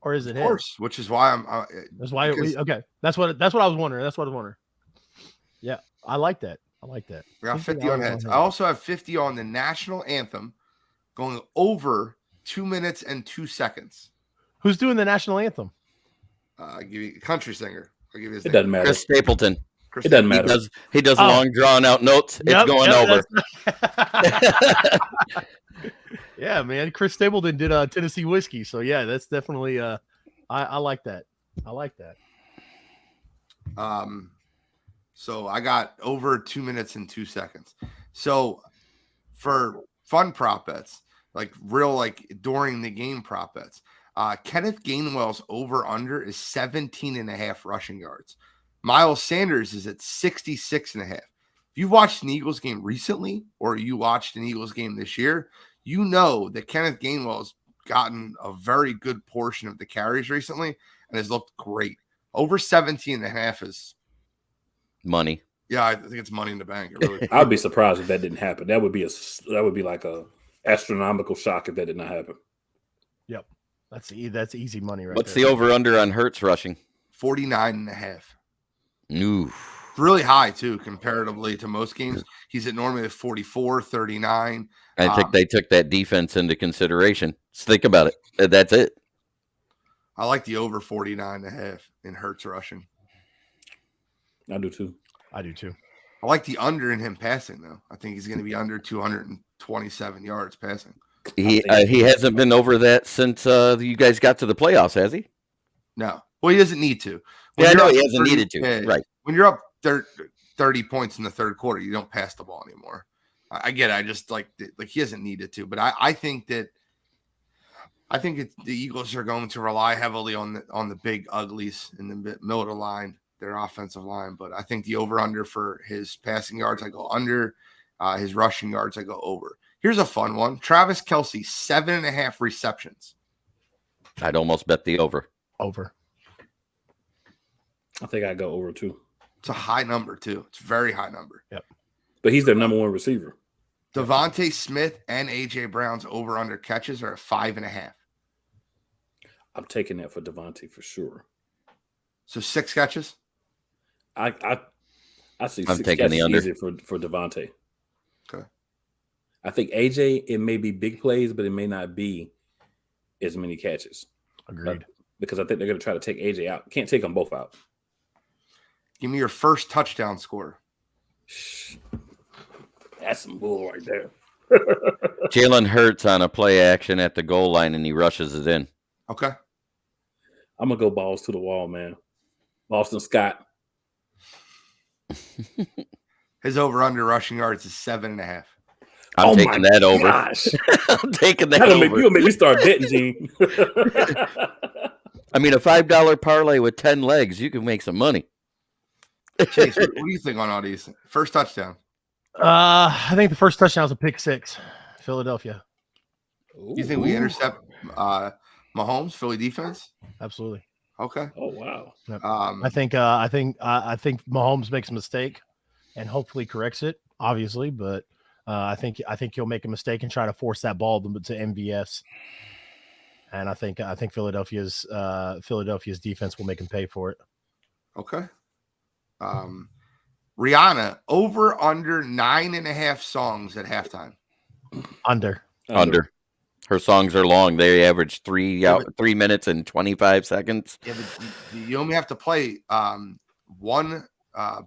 Or is it Of course, which is why I'm. That's why okay. That's what I was wondering. Yeah, I like that. I got 50 on heads. I also have 50 on the national anthem, going over 2 minutes and 2 seconds. Who's doing the national anthem? I'll give you a country singer. I'll give you his It name. doesn't matter. Chris Stapleton. It doesn't matter. He does long drawn out notes. Yep, it's going over. Yeah, man. Chris Stapleton did Tennessee Whiskey. So yeah, that's definitely I like that. So I got over 2 minutes and 2 seconds. So for fun prop bets, like real, like during the game prop bets, Kenneth Gainwell's over under is 17.5 rushing yards. Miles Sanders is at 66.5. If you've watched an Eagles game recently, or you watched an Eagles game this year, you know that Kenneth Gainwell's gotten a very good portion of the carries recently and has looked great. Over 17.5 is money. Yeah, I think it's money in the bank. Really I'd be surprised if that didn't happen. That would be like a astronomical shock if that did not happen. Yep. That's easy money right What's there. the over under on Hurts rushing? 49.5. Ooh. It's really high too, comparatively to most games. He's at normally at 44, 39. I think they took that defense into consideration. Just think about it. That's it. I like the over 49.5 in Hurts rushing. I do too. I do too. I like the under in him passing though. I think he's going to be under 227 yards passing. He hasn't been over that since you guys got to the playoffs, has he? No. Well, he doesn't need to. I know he hasn't needed to. Right. When you're up 30 points in the third quarter, you don't pass the ball anymore. I get it. I just like he hasn't needed to, but I think the Eagles are going to rely heavily on the big uglies in the middle of the line, their offensive line. But I think the over-under for his passing yards, I go under. His rushing yards, I go over. Here's a fun one. Travis Kelce, 7.5 receptions. I'd almost bet the over. Over. I think I go over too. It's a high number too. It's a very high number. Yep. But he's their number one receiver. Devontae Smith and AJ Brown's over-under catches are at 5.5. I'm taking that for Devontae for sure. So 6 catches? I see I'm 6 taking catches the under. easy for Devontae. Okay. I think AJ, it may be big plays, but it may not be as many catches. Agreed. Because I think they're going to try to take AJ out. Can't take them both out. Give me your first touchdown score. That's some bull right there. Jalen Hurts on a play action at the goal line, and he rushes it in. Okay. I'm going to go balls to the wall, man. Boston Scott. His over-under rushing yards is 7.5. I'm taking that over. Gosh. I'm taking that over. You'll make me start betting, Gene. I mean, a $5 parlay with 10 legs, you can make some money. Chase, what do you think on all these? First touchdown. I think the first touchdown was a pick 6, Philadelphia. Do you think we intercept Mahomes, Philly defense? Absolutely. Okay. Oh wow. I think Mahomes makes a mistake and hopefully corrects it, obviously, but I think he'll make a mistake and try to force that ball to MVS. And I think Philadelphia's defense will make him pay for it. Okay. Rihanna, over under 9.5 songs at halftime. Under. Her songs are long. They average 3 Yeah, but- 3 minutes and 25 seconds. Yeah, but you only have to play one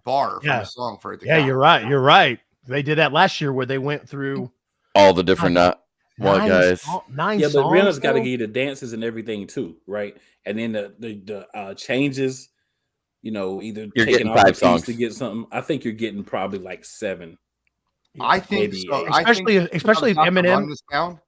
bar from Yeah. a song for it to Yeah, count. you're right. You're right. They did that last year where they went through All the different nine guys. nine Yeah, but songs. Rihanna's got to though? give you the dances and everything too, right? And then the changes, either You're taking getting off 5 a piece songs. to get something. I think you're getting probably like 7. I think Maybe so. eight. Especially if Comes out to Eminem. run this town.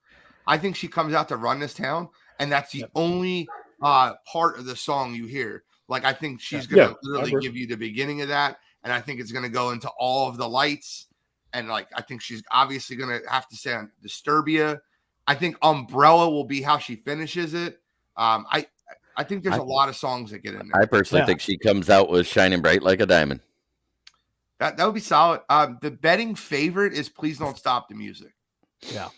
I think she comes out to run this town, and that's the only part of the song you hear. Like, I think she's gonna Yeah, I literally agree. give you the beginning of that, and I think it's gonna go into all of the lights, and like I think she's obviously gonna have to say on Disturbia. I think Umbrella will be how she finishes it. I think there's a lot of songs that get in there. I personally Yeah. think she comes out with Shining Bright Like a Diamond. That would be solid. The betting favorite is Please Don't Stop the Music. Yeah.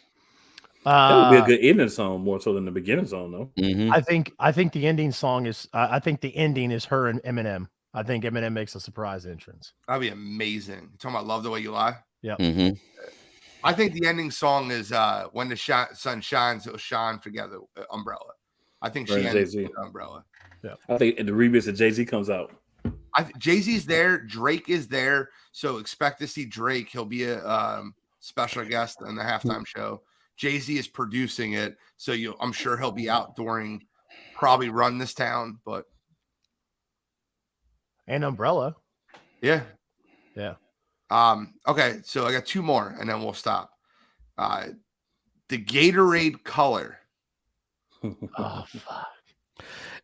That would be a good ending song more so than the beginning song, though. Mhm. I think the ending song is I think the ending is her and Eminem. I think Eminem makes a surprise entrance. That'd be amazing. You're talking about Love the Way You Lie. Mhm. I think the ending song is When the Sun Shines, It'll Shine Together, Umbrella. I think she Right, ends Jay-Z. with Umbrella. I think the remix of Jay-Z comes out. Jay-Z's there. Drake is there. So expect to see Drake. He'll be a special guest in the halftime show. Jay-Z is producing it. So I'm sure he'll be out during probably Run This Town. But And Umbrella. yeah. Yeah. Okay, so I got 2 more and then we'll stop. The Gatorade color. Oh fuck.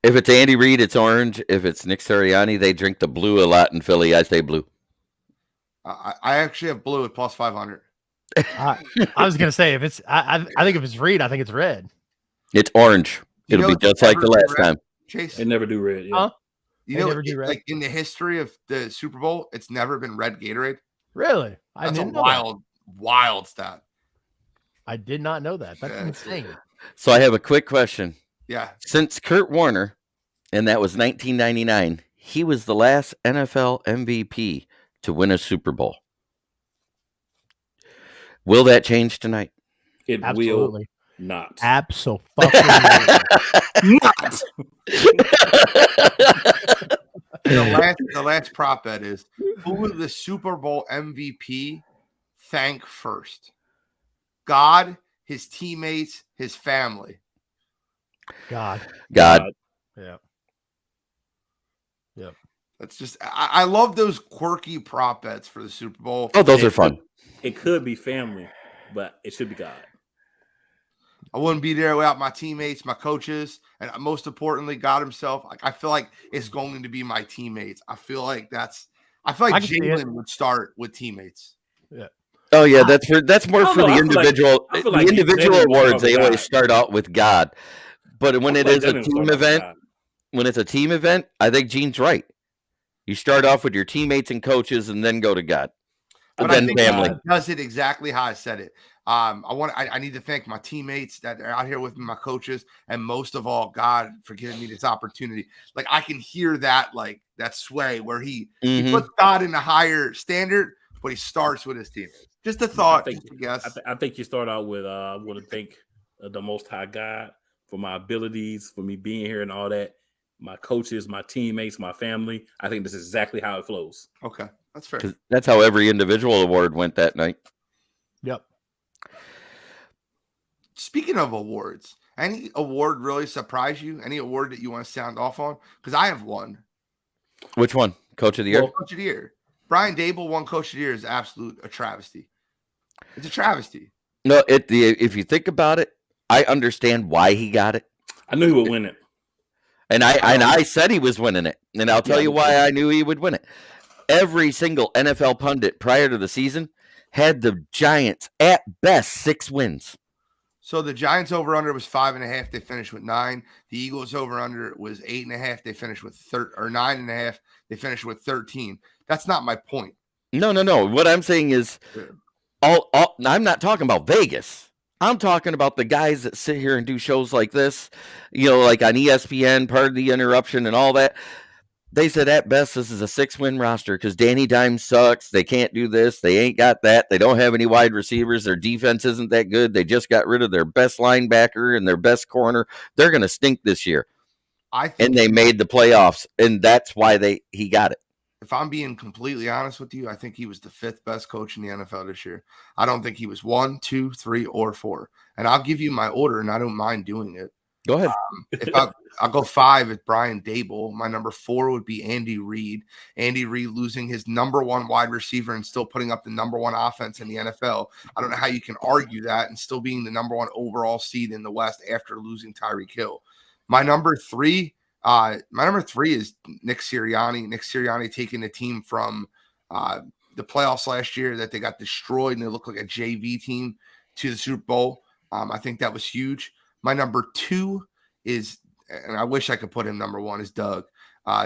If it's Andy Reid, it's orange. If it's Nick Sirianni, they drink the blue a lot in Philly. I say blue. I actually have blue at plus 500. I was gonna say if it's I think if it's Reed, I think it's red. It's orange. You It'll know be it's just like the never last red? time. Chase, They never do red. Yeah. Huh? you they know, never do red? like in the history of the Super Bowl, it's never been red Gatorade. Really? I That's a didn't know that. wild stat. I did not know that. That's Yeah. insane. So I have a quick question. Yeah, Since Kurt Warner, and that was 1999, he was the last NFL MVP to win a Super Bowl. Will that change tonight? It will Absolutely. not. Absolutely. Not. the last prop bet is who will the Super Bowl MVP thank first? God, his teammates, his family. God. God. Yeah. That's just I love those quirky prop bets for the Super Bowl. Oh, those are fun. It could be family, but it should be God. I wouldn't be there without my teammates, my coaches, and most importantly, God himself. Like I feel like it's going to be my teammates. I feel like I can see it. Jalen would start with teammates. Oh yeah, that's more I for don't know, the I feel like- individual. I feel The like individual Jalen would awards, start they with always God. start out with God. But when I it feel is like a Jalen would team start with event, God. when it's a team event, I think Gene's right. You start off with your teammates and coaches, and then go to God, But and I then think family. God does it exactly how I said it. I need to thank my teammates that are out here with me, my coaches, and most of all, God for giving me this opportunity. Like I can hear that, like that sway where he Mhm. puts God in a higher standard, but he starts with his teammates. Just a thought, just a guess. I think you start out with I want to thank the Most High God for my abilities, for me being here and all that. My coaches, my teammates, my family. I think this is exactly how it flows. Okay, that's fair. 'Cause that's how every individual award went that night. Yep. Speaking of awards, any award really surprise you? Any award that you want to sound off on? Because I have one. Which one? Coach of the year? Well, Coach of the Year. Brian Dable won Coach of the Year is absolute a travesty. It's a travesty. No, if you think about it, I understand why he got it. I knew he would win it. And I said he was winning it. And I'll tell Yeah, you me why too. I knew he would win it. Every single NFL pundit prior to the season had the Giants at best 6 wins. So the Giants over under was 5.5. They finished with 9. The Eagles over under was 8.5. They finished with 9.5. They finished with 13. That's not my point. No. What I'm saying is I'm not talking about Vegas. I'm talking about the guys that sit here and do shows like this, like on ESPN, part of the interruption and all that. They said at best this is a 6-win roster because Danny Dimes sucks. They can't do this. They ain't got that. They don't have any wide receivers. Their defense isn't that good. They just got rid of their best linebacker and their best corner. They're going to stink this year. And they made the playoffs, and that's why he got it. If I'm being completely honest with you, I think he was the 5th best coach in the NFL this year. I don't think he was 1, 2, 3, or 4. And I'll give you my order, and I don't mind doing it. Go ahead. I'll go 5 at Brian Dable. My number 4 would be Andy Reid. Andy Reid losing his number 1 wide receiver and still putting up the number 1 offense in the NFL. I don't know how you can argue that and still being the number 1 overall seed in the West after losing Tyreek Hill. My number 3 is Nick Sirianni. Nick Sirianni taking the team from the playoffs last year that they got destroyed and they looked like a JV team to the Super Bowl. I think that was huge. My number 2 is, and I wish I could put him number 1, is Doug.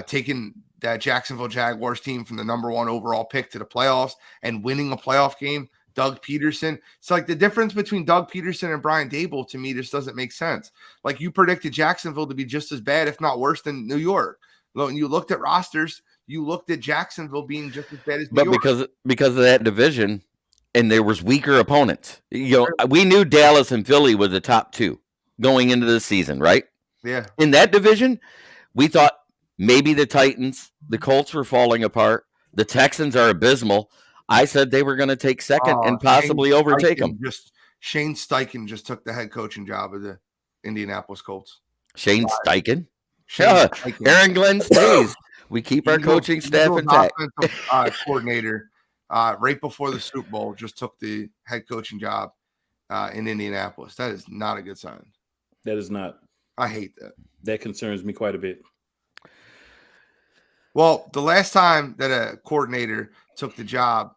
Taking that Jacksonville Jaguars team from the number 1 overall pick to the playoffs and winning a playoff game. Doug Peterson. It's like the difference between Doug Peterson and Brian Dable to me just doesn't make sense. Like you predicted Jacksonville to be just as bad, if not worse than New York. When you looked at rosters, you looked at Jacksonville being just as bad as New York. But because of that division, and there was weaker opponents. We knew Dallas and Philly were the top 2 going into the season, right? Yeah. In that division, we thought maybe the Titans, the Colts were falling apart. The Texans are abysmal. I said they were going to take second and possibly overtake them. Shane Steichen just took the head coaching job of the Indianapolis Colts. Shane Steichen? Aaron Glenn stays. We keep our coaching staff intact. Coordinator right before the Super Bowl just took the head coaching job in Indianapolis. That is not a good sign. That is not. I hate that. That concerns me quite a bit. Well, the last time that a coordinator took the job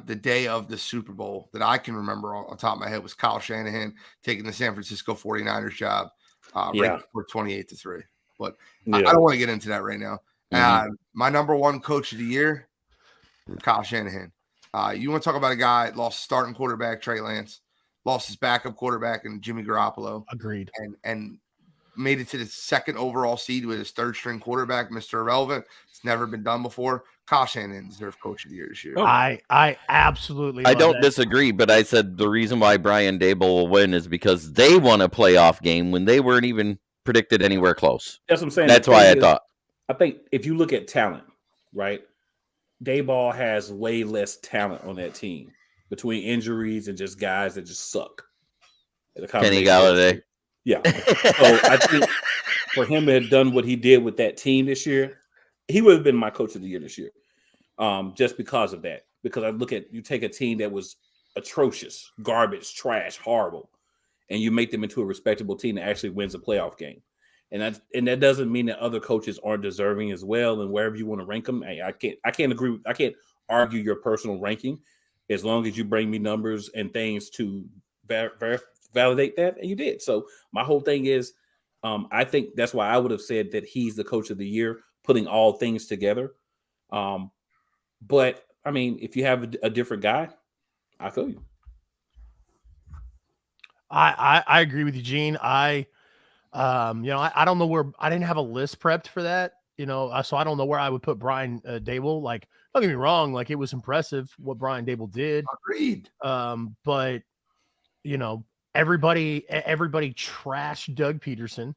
the day of the Super Bowl that I can remember on top of my head was Kyle Shanahan taking the San Francisco 49ers job right before 28-3. But I don't want to get into that right now. My number 1 coach of the year, Kyle Shanahan. You want to talk about a guy that lost starting quarterback, Trey Lance, lost his backup quarterback, and Jimmy Garoppolo. Agreed. And made it to the 2nd overall seed with his 3rd string quarterback, Mr. Irrelevant. It's never been done before. Kyle Shanahan deserved coach of the year this year. I absolutely I don't disagree, but I said the reason why Brian Dable will win is because they won a playoff game when they weren't even predicted anywhere close. That's what I'm saying. That's why I thought. I think if you look at talent, right, Dayball has way less talent on that team between injuries and just guys that just suck. Kenny Galladay. Yeah. So I think for him to have done what he did with that team this year, he would have been my coach of the year this year. Just because of that. Because I look at, you take a team that was atrocious, garbage, trash, horrible, and you make them into a respectable team that actually wins a playoff game. And that doesn't mean that other coaches aren't deserving as well. And wherever you want to rank them, I can't agree. I can't argue your personal ranking as long as you bring me numbers and things to validate that. And you did. So my whole thing is, I think that's why I would have said that he's the coach of the year, putting all things together. But I mean, if you have a different guy, I feel you. I agree with you, Gene. I don't know where, I didn't have a list prepped for that, so I don't know where I would put Brian Dable. Like, don't get me wrong, like it was impressive what Brian Dable did. Agreed. But everybody trashed Doug Peterson.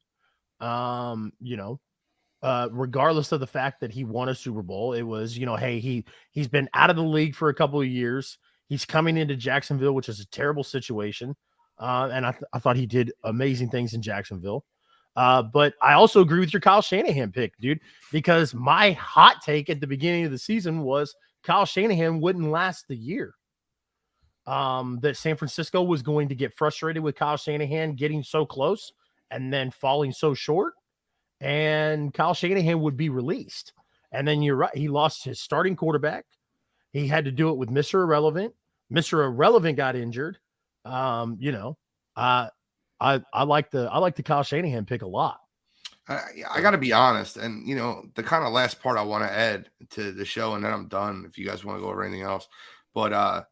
Regardless of the fact that he won a Super Bowl, it was, hey, he's been out of the league for a couple of years. He's coming into Jacksonville, which is a terrible situation. And I thought he did amazing things in Jacksonville. But I also agree with your Kyle Shanahan pick, dude, because my hot take at the beginning of the season was Kyle Shanahan wouldn't last the year. That San Francisco was going to get frustrated with Kyle Shanahan getting so close and then falling so short, and Kyle Shanahan would be released. And then you're right, he lost his starting quarterback. He had to do it with Mr. Irrelevant. Mr. Irrelevant got injured. I like the Kyle Shanahan pick a lot. I got to be honest, and the kind of last part I want to add to the show, and then I'm done. If you guys want to go over anything else, but I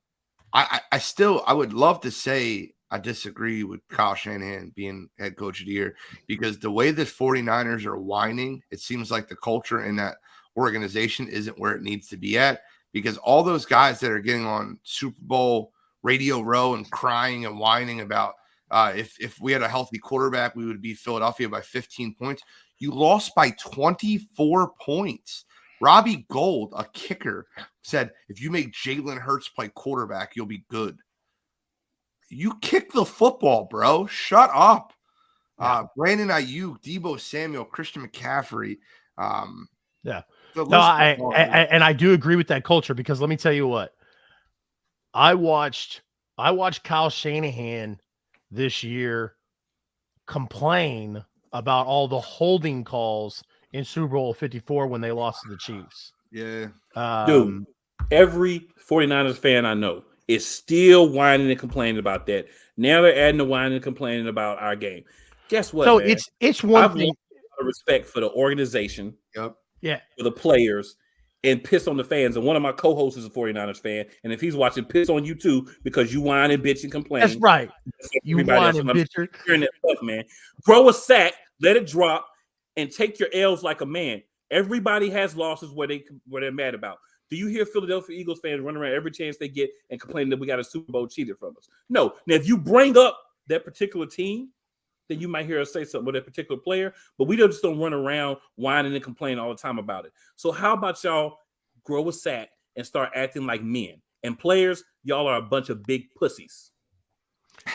would love to say I disagree with Kyle Shanahan being head coach of the year, because the way the 49ers are whining, it seems like the culture in that organization isn't where it needs to be at, because all those guys that are getting on Super Bowl Radio Row and crying and whining about if we had a healthy quarterback, we would beat Philadelphia by 15 points. You lost by 24 points. Robbie Gould, a kicker, said, if you make Jalen Hurts play quarterback, you'll be good. You kick the football, bro. Shut up. Brandon Ayuk, Deebo Samuel, Christian McCaffrey. I do agree with that culture, because let me tell you what. I watched Kyle Shanahan this year complain about all the holding calls in Super Bowl 54 when they lost to the Chiefs. Yeah. Dude, every 49ers fan I know is still whining and complaining about that. Now they're adding the whining and complaining about our game. Guess what? So man? it's one I've thing. lost a lot of respect for the organization, Yep. Yeah, for the players, and piss on the fans. And one of my co-hosts is a 49ers fan. And if he's watching, piss on you too, because you whine and bitch and complain. that's right. You whine and bitch. Hearing that stuff, man. Grow a sack, let it drop, and take your L's like a man. Everybody has losses where they're mad about. Do you hear Philadelphia Eagles fans run around every chance they get and complain that we got a Super Bowl cheated from us? No. Now, if you bring up that particular team, then you might hear us say something with that particular player, but we just don't run around whining and complaining all the time about it. So how about y'all grow a sack and start acting like men? And players, y'all are a bunch of big pussies.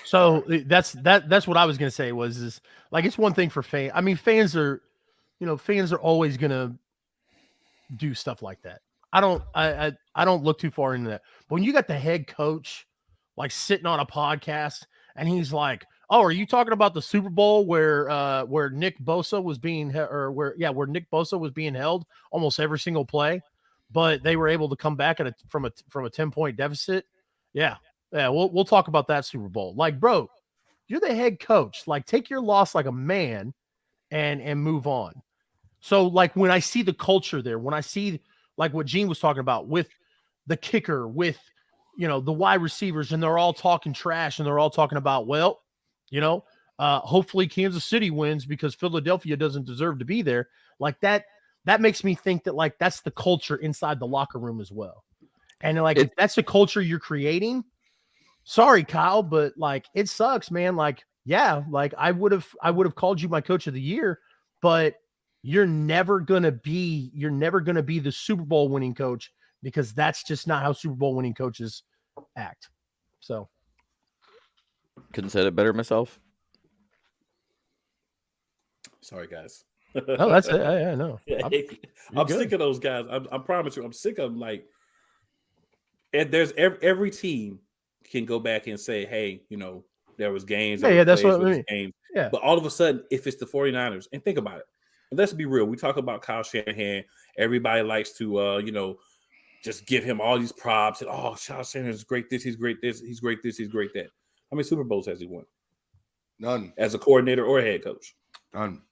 So that's what I was going to say is like, it's one thing for fans. I mean, fans are always going to do stuff like that. I don't look too far into that. But when you got the head coach like sitting on a podcast and he's like, "Oh, are you talking about the Super Bowl where Nick Bosa was being where Nick Bosa was being held almost every single play, but they were able to come back from a 10-point deficit?" Yeah, we'll talk about that Super Bowl. Like, bro, you're the head coach. Like, take your loss like a man and move on. So, like, when I see the culture there, when I see like what Gene was talking about with the kicker, with the wide receivers, and they're all talking trash and they're all talking about, well, hopefully Kansas City wins because Philadelphia doesn't deserve to be there. Like that makes me think that like that's the culture inside the locker room as well. And like if that's the culture you're creating, sorry, Kyle, but like it sucks, man. Like, yeah, like I would have called you my coach of the year, but you're never gonna be the Super Bowl winning coach, because that's just not how Super Bowl winning coaches act. So couldn't said it better myself. Sorry, guys. No, that's it. I know. I'm sick of those guys. I promise you, I'm sick of them. Like, and there's every team can go back and say, hey, there was games. Yeah, that's what I mean. Games. Yeah. But all of a sudden, if it's the 49ers, and think about it, and let's be real, we talk about Kyle Shanahan. Everybody likes to, just give him all these props. And, oh, Kyle Shanahan is great this, he's great this, he's great this, he's great that. How many Super Bowls has he won? None. As a coordinator or a head coach? None.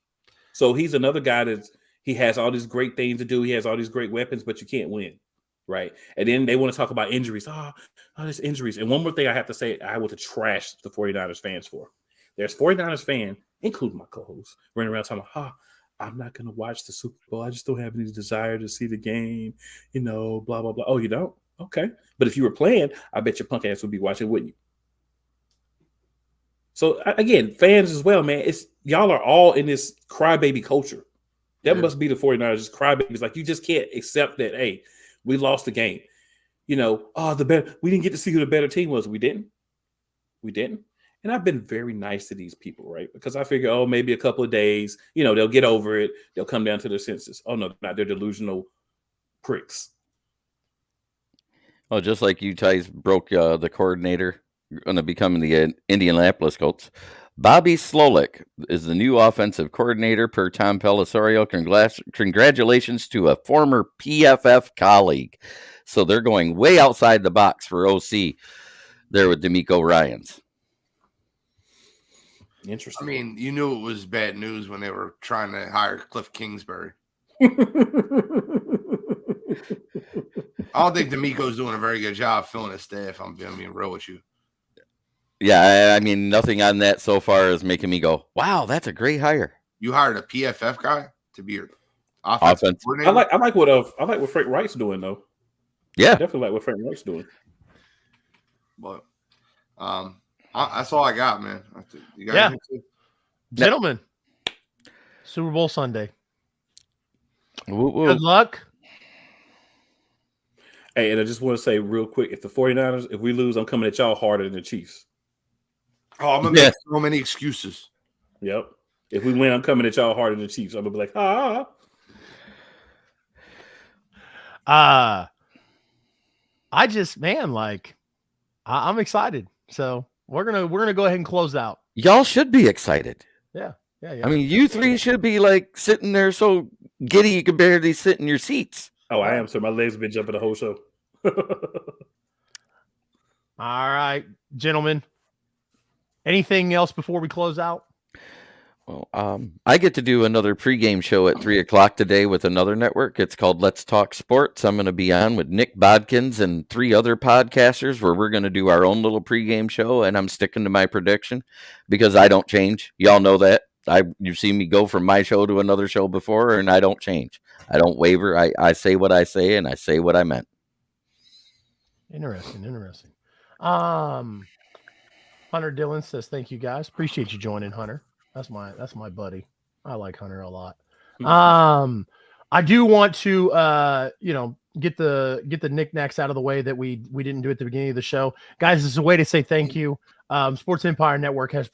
So he's another guy he has all these great things to do. He has all these great weapons, but you can't win, right? And then they want to talk about injuries. Oh, there's injuries. And one more thing I have to say, I want to trash the 49ers fans for. There's 49ers fan, including my co-hosts, running around talking about, I'm not going to watch the Super Bowl. I just don't have any desire to see the game, blah, blah, blah. Oh, you don't? Okay. But if you were playing, I bet your punk ass would be watching, wouldn't you? So, again, fans as well, man, y'all are all in this crybaby culture. That must be the 49ers, just crybabies. Like, you just can't accept that, hey, we lost the game. We didn't get to see who the better team was. We didn't. And I've been very nice to these people, right? Because I figure, maybe a couple of days, they'll get over it. They'll come down to their senses. Oh, no, not. They're delusional pricks. Oh, just like you guys broke the coordinator going to become the Indianapolis Colts. Bobby Slolik is the new offensive coordinator per Tom Pelissero. Congratulations to a former PFF colleague. So they're going way outside the box for OC there with D'Amico Ryans. Interesting. I mean, you knew it was bad news when they were trying to hire Cliff Kingsbury. I don't think D'Amico's doing a very good job filling his staff. I'm being real with you. Yeah, I mean, nothing on that so far is making me go, wow, that's a great hire. You hired a PFF guy to be your offensive Offense. coordinator. I like what Frank Wright's doing though. Yeah. Definitely like what Frank Wright's doing. But that's all I got, man. You got Yeah. anything to- Gentlemen, Super Bowl Sunday. Woo, woo. Good luck. Hey, and I just want to say real quick, if the 49ers, if we lose, I'm coming at y'all harder than the Chiefs. Oh, I'm gonna make so many excuses. Yep. If we win, I'm coming at y'all harder than the Chiefs. I'm gonna be like, I just, man, like, I'm excited. So we're gonna go ahead and close out. Y'all should be excited. Yeah. I mean, you three should be like sitting there so giddy you can barely sit in your seats. oh, I am. So my legs have been jumping the whole show. All right, gentlemen. Anything else before we close out? Well, I get to do another pregame show at 3:00 today with another network. It's called Let's Talk Sports. I'm going to be on with Nick Bodkins and 3 other podcasters where we're going to do our own little pregame show, and I'm sticking to my prediction because I don't change. Y'all know that. You've seen me go from my show to another show before, and I don't change. I don't waver. I say what I say, and I say what I meant. Interesting. Hunter Dillon says, thank you guys. Appreciate you joining, Hunter. That's my buddy. I like Hunter a lot. I do want to get the knickknacks out of the way that we didn't do at the beginning of the show. Guys, this is a way to say thank you. Sports Empire Network has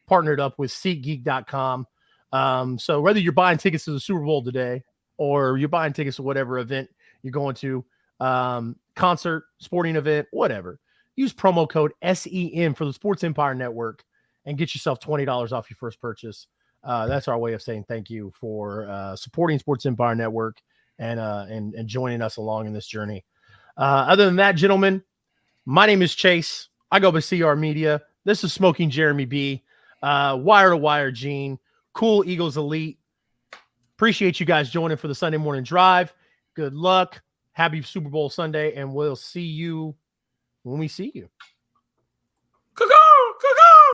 partnered up with SeatGeek.com. So whether you're buying tickets to the Super Bowl today or you're buying tickets to whatever event you're going to, concert, sporting event, whatever, use promo code SEM for the Sports Empire Network and get yourself $20 off your first purchase. That's our way of saying thank you for supporting Sports Empire Network and joining us along in this journey. Other than that, gentlemen, my name is Chase. I go by CR Media. This is Smoking Jeremy B. Wire to Wire Gene. Cool Eagles Elite. Appreciate you guys joining for the Sunday morning drive. Good luck. Happy Super Bowl Sunday, and we'll see you when we see you.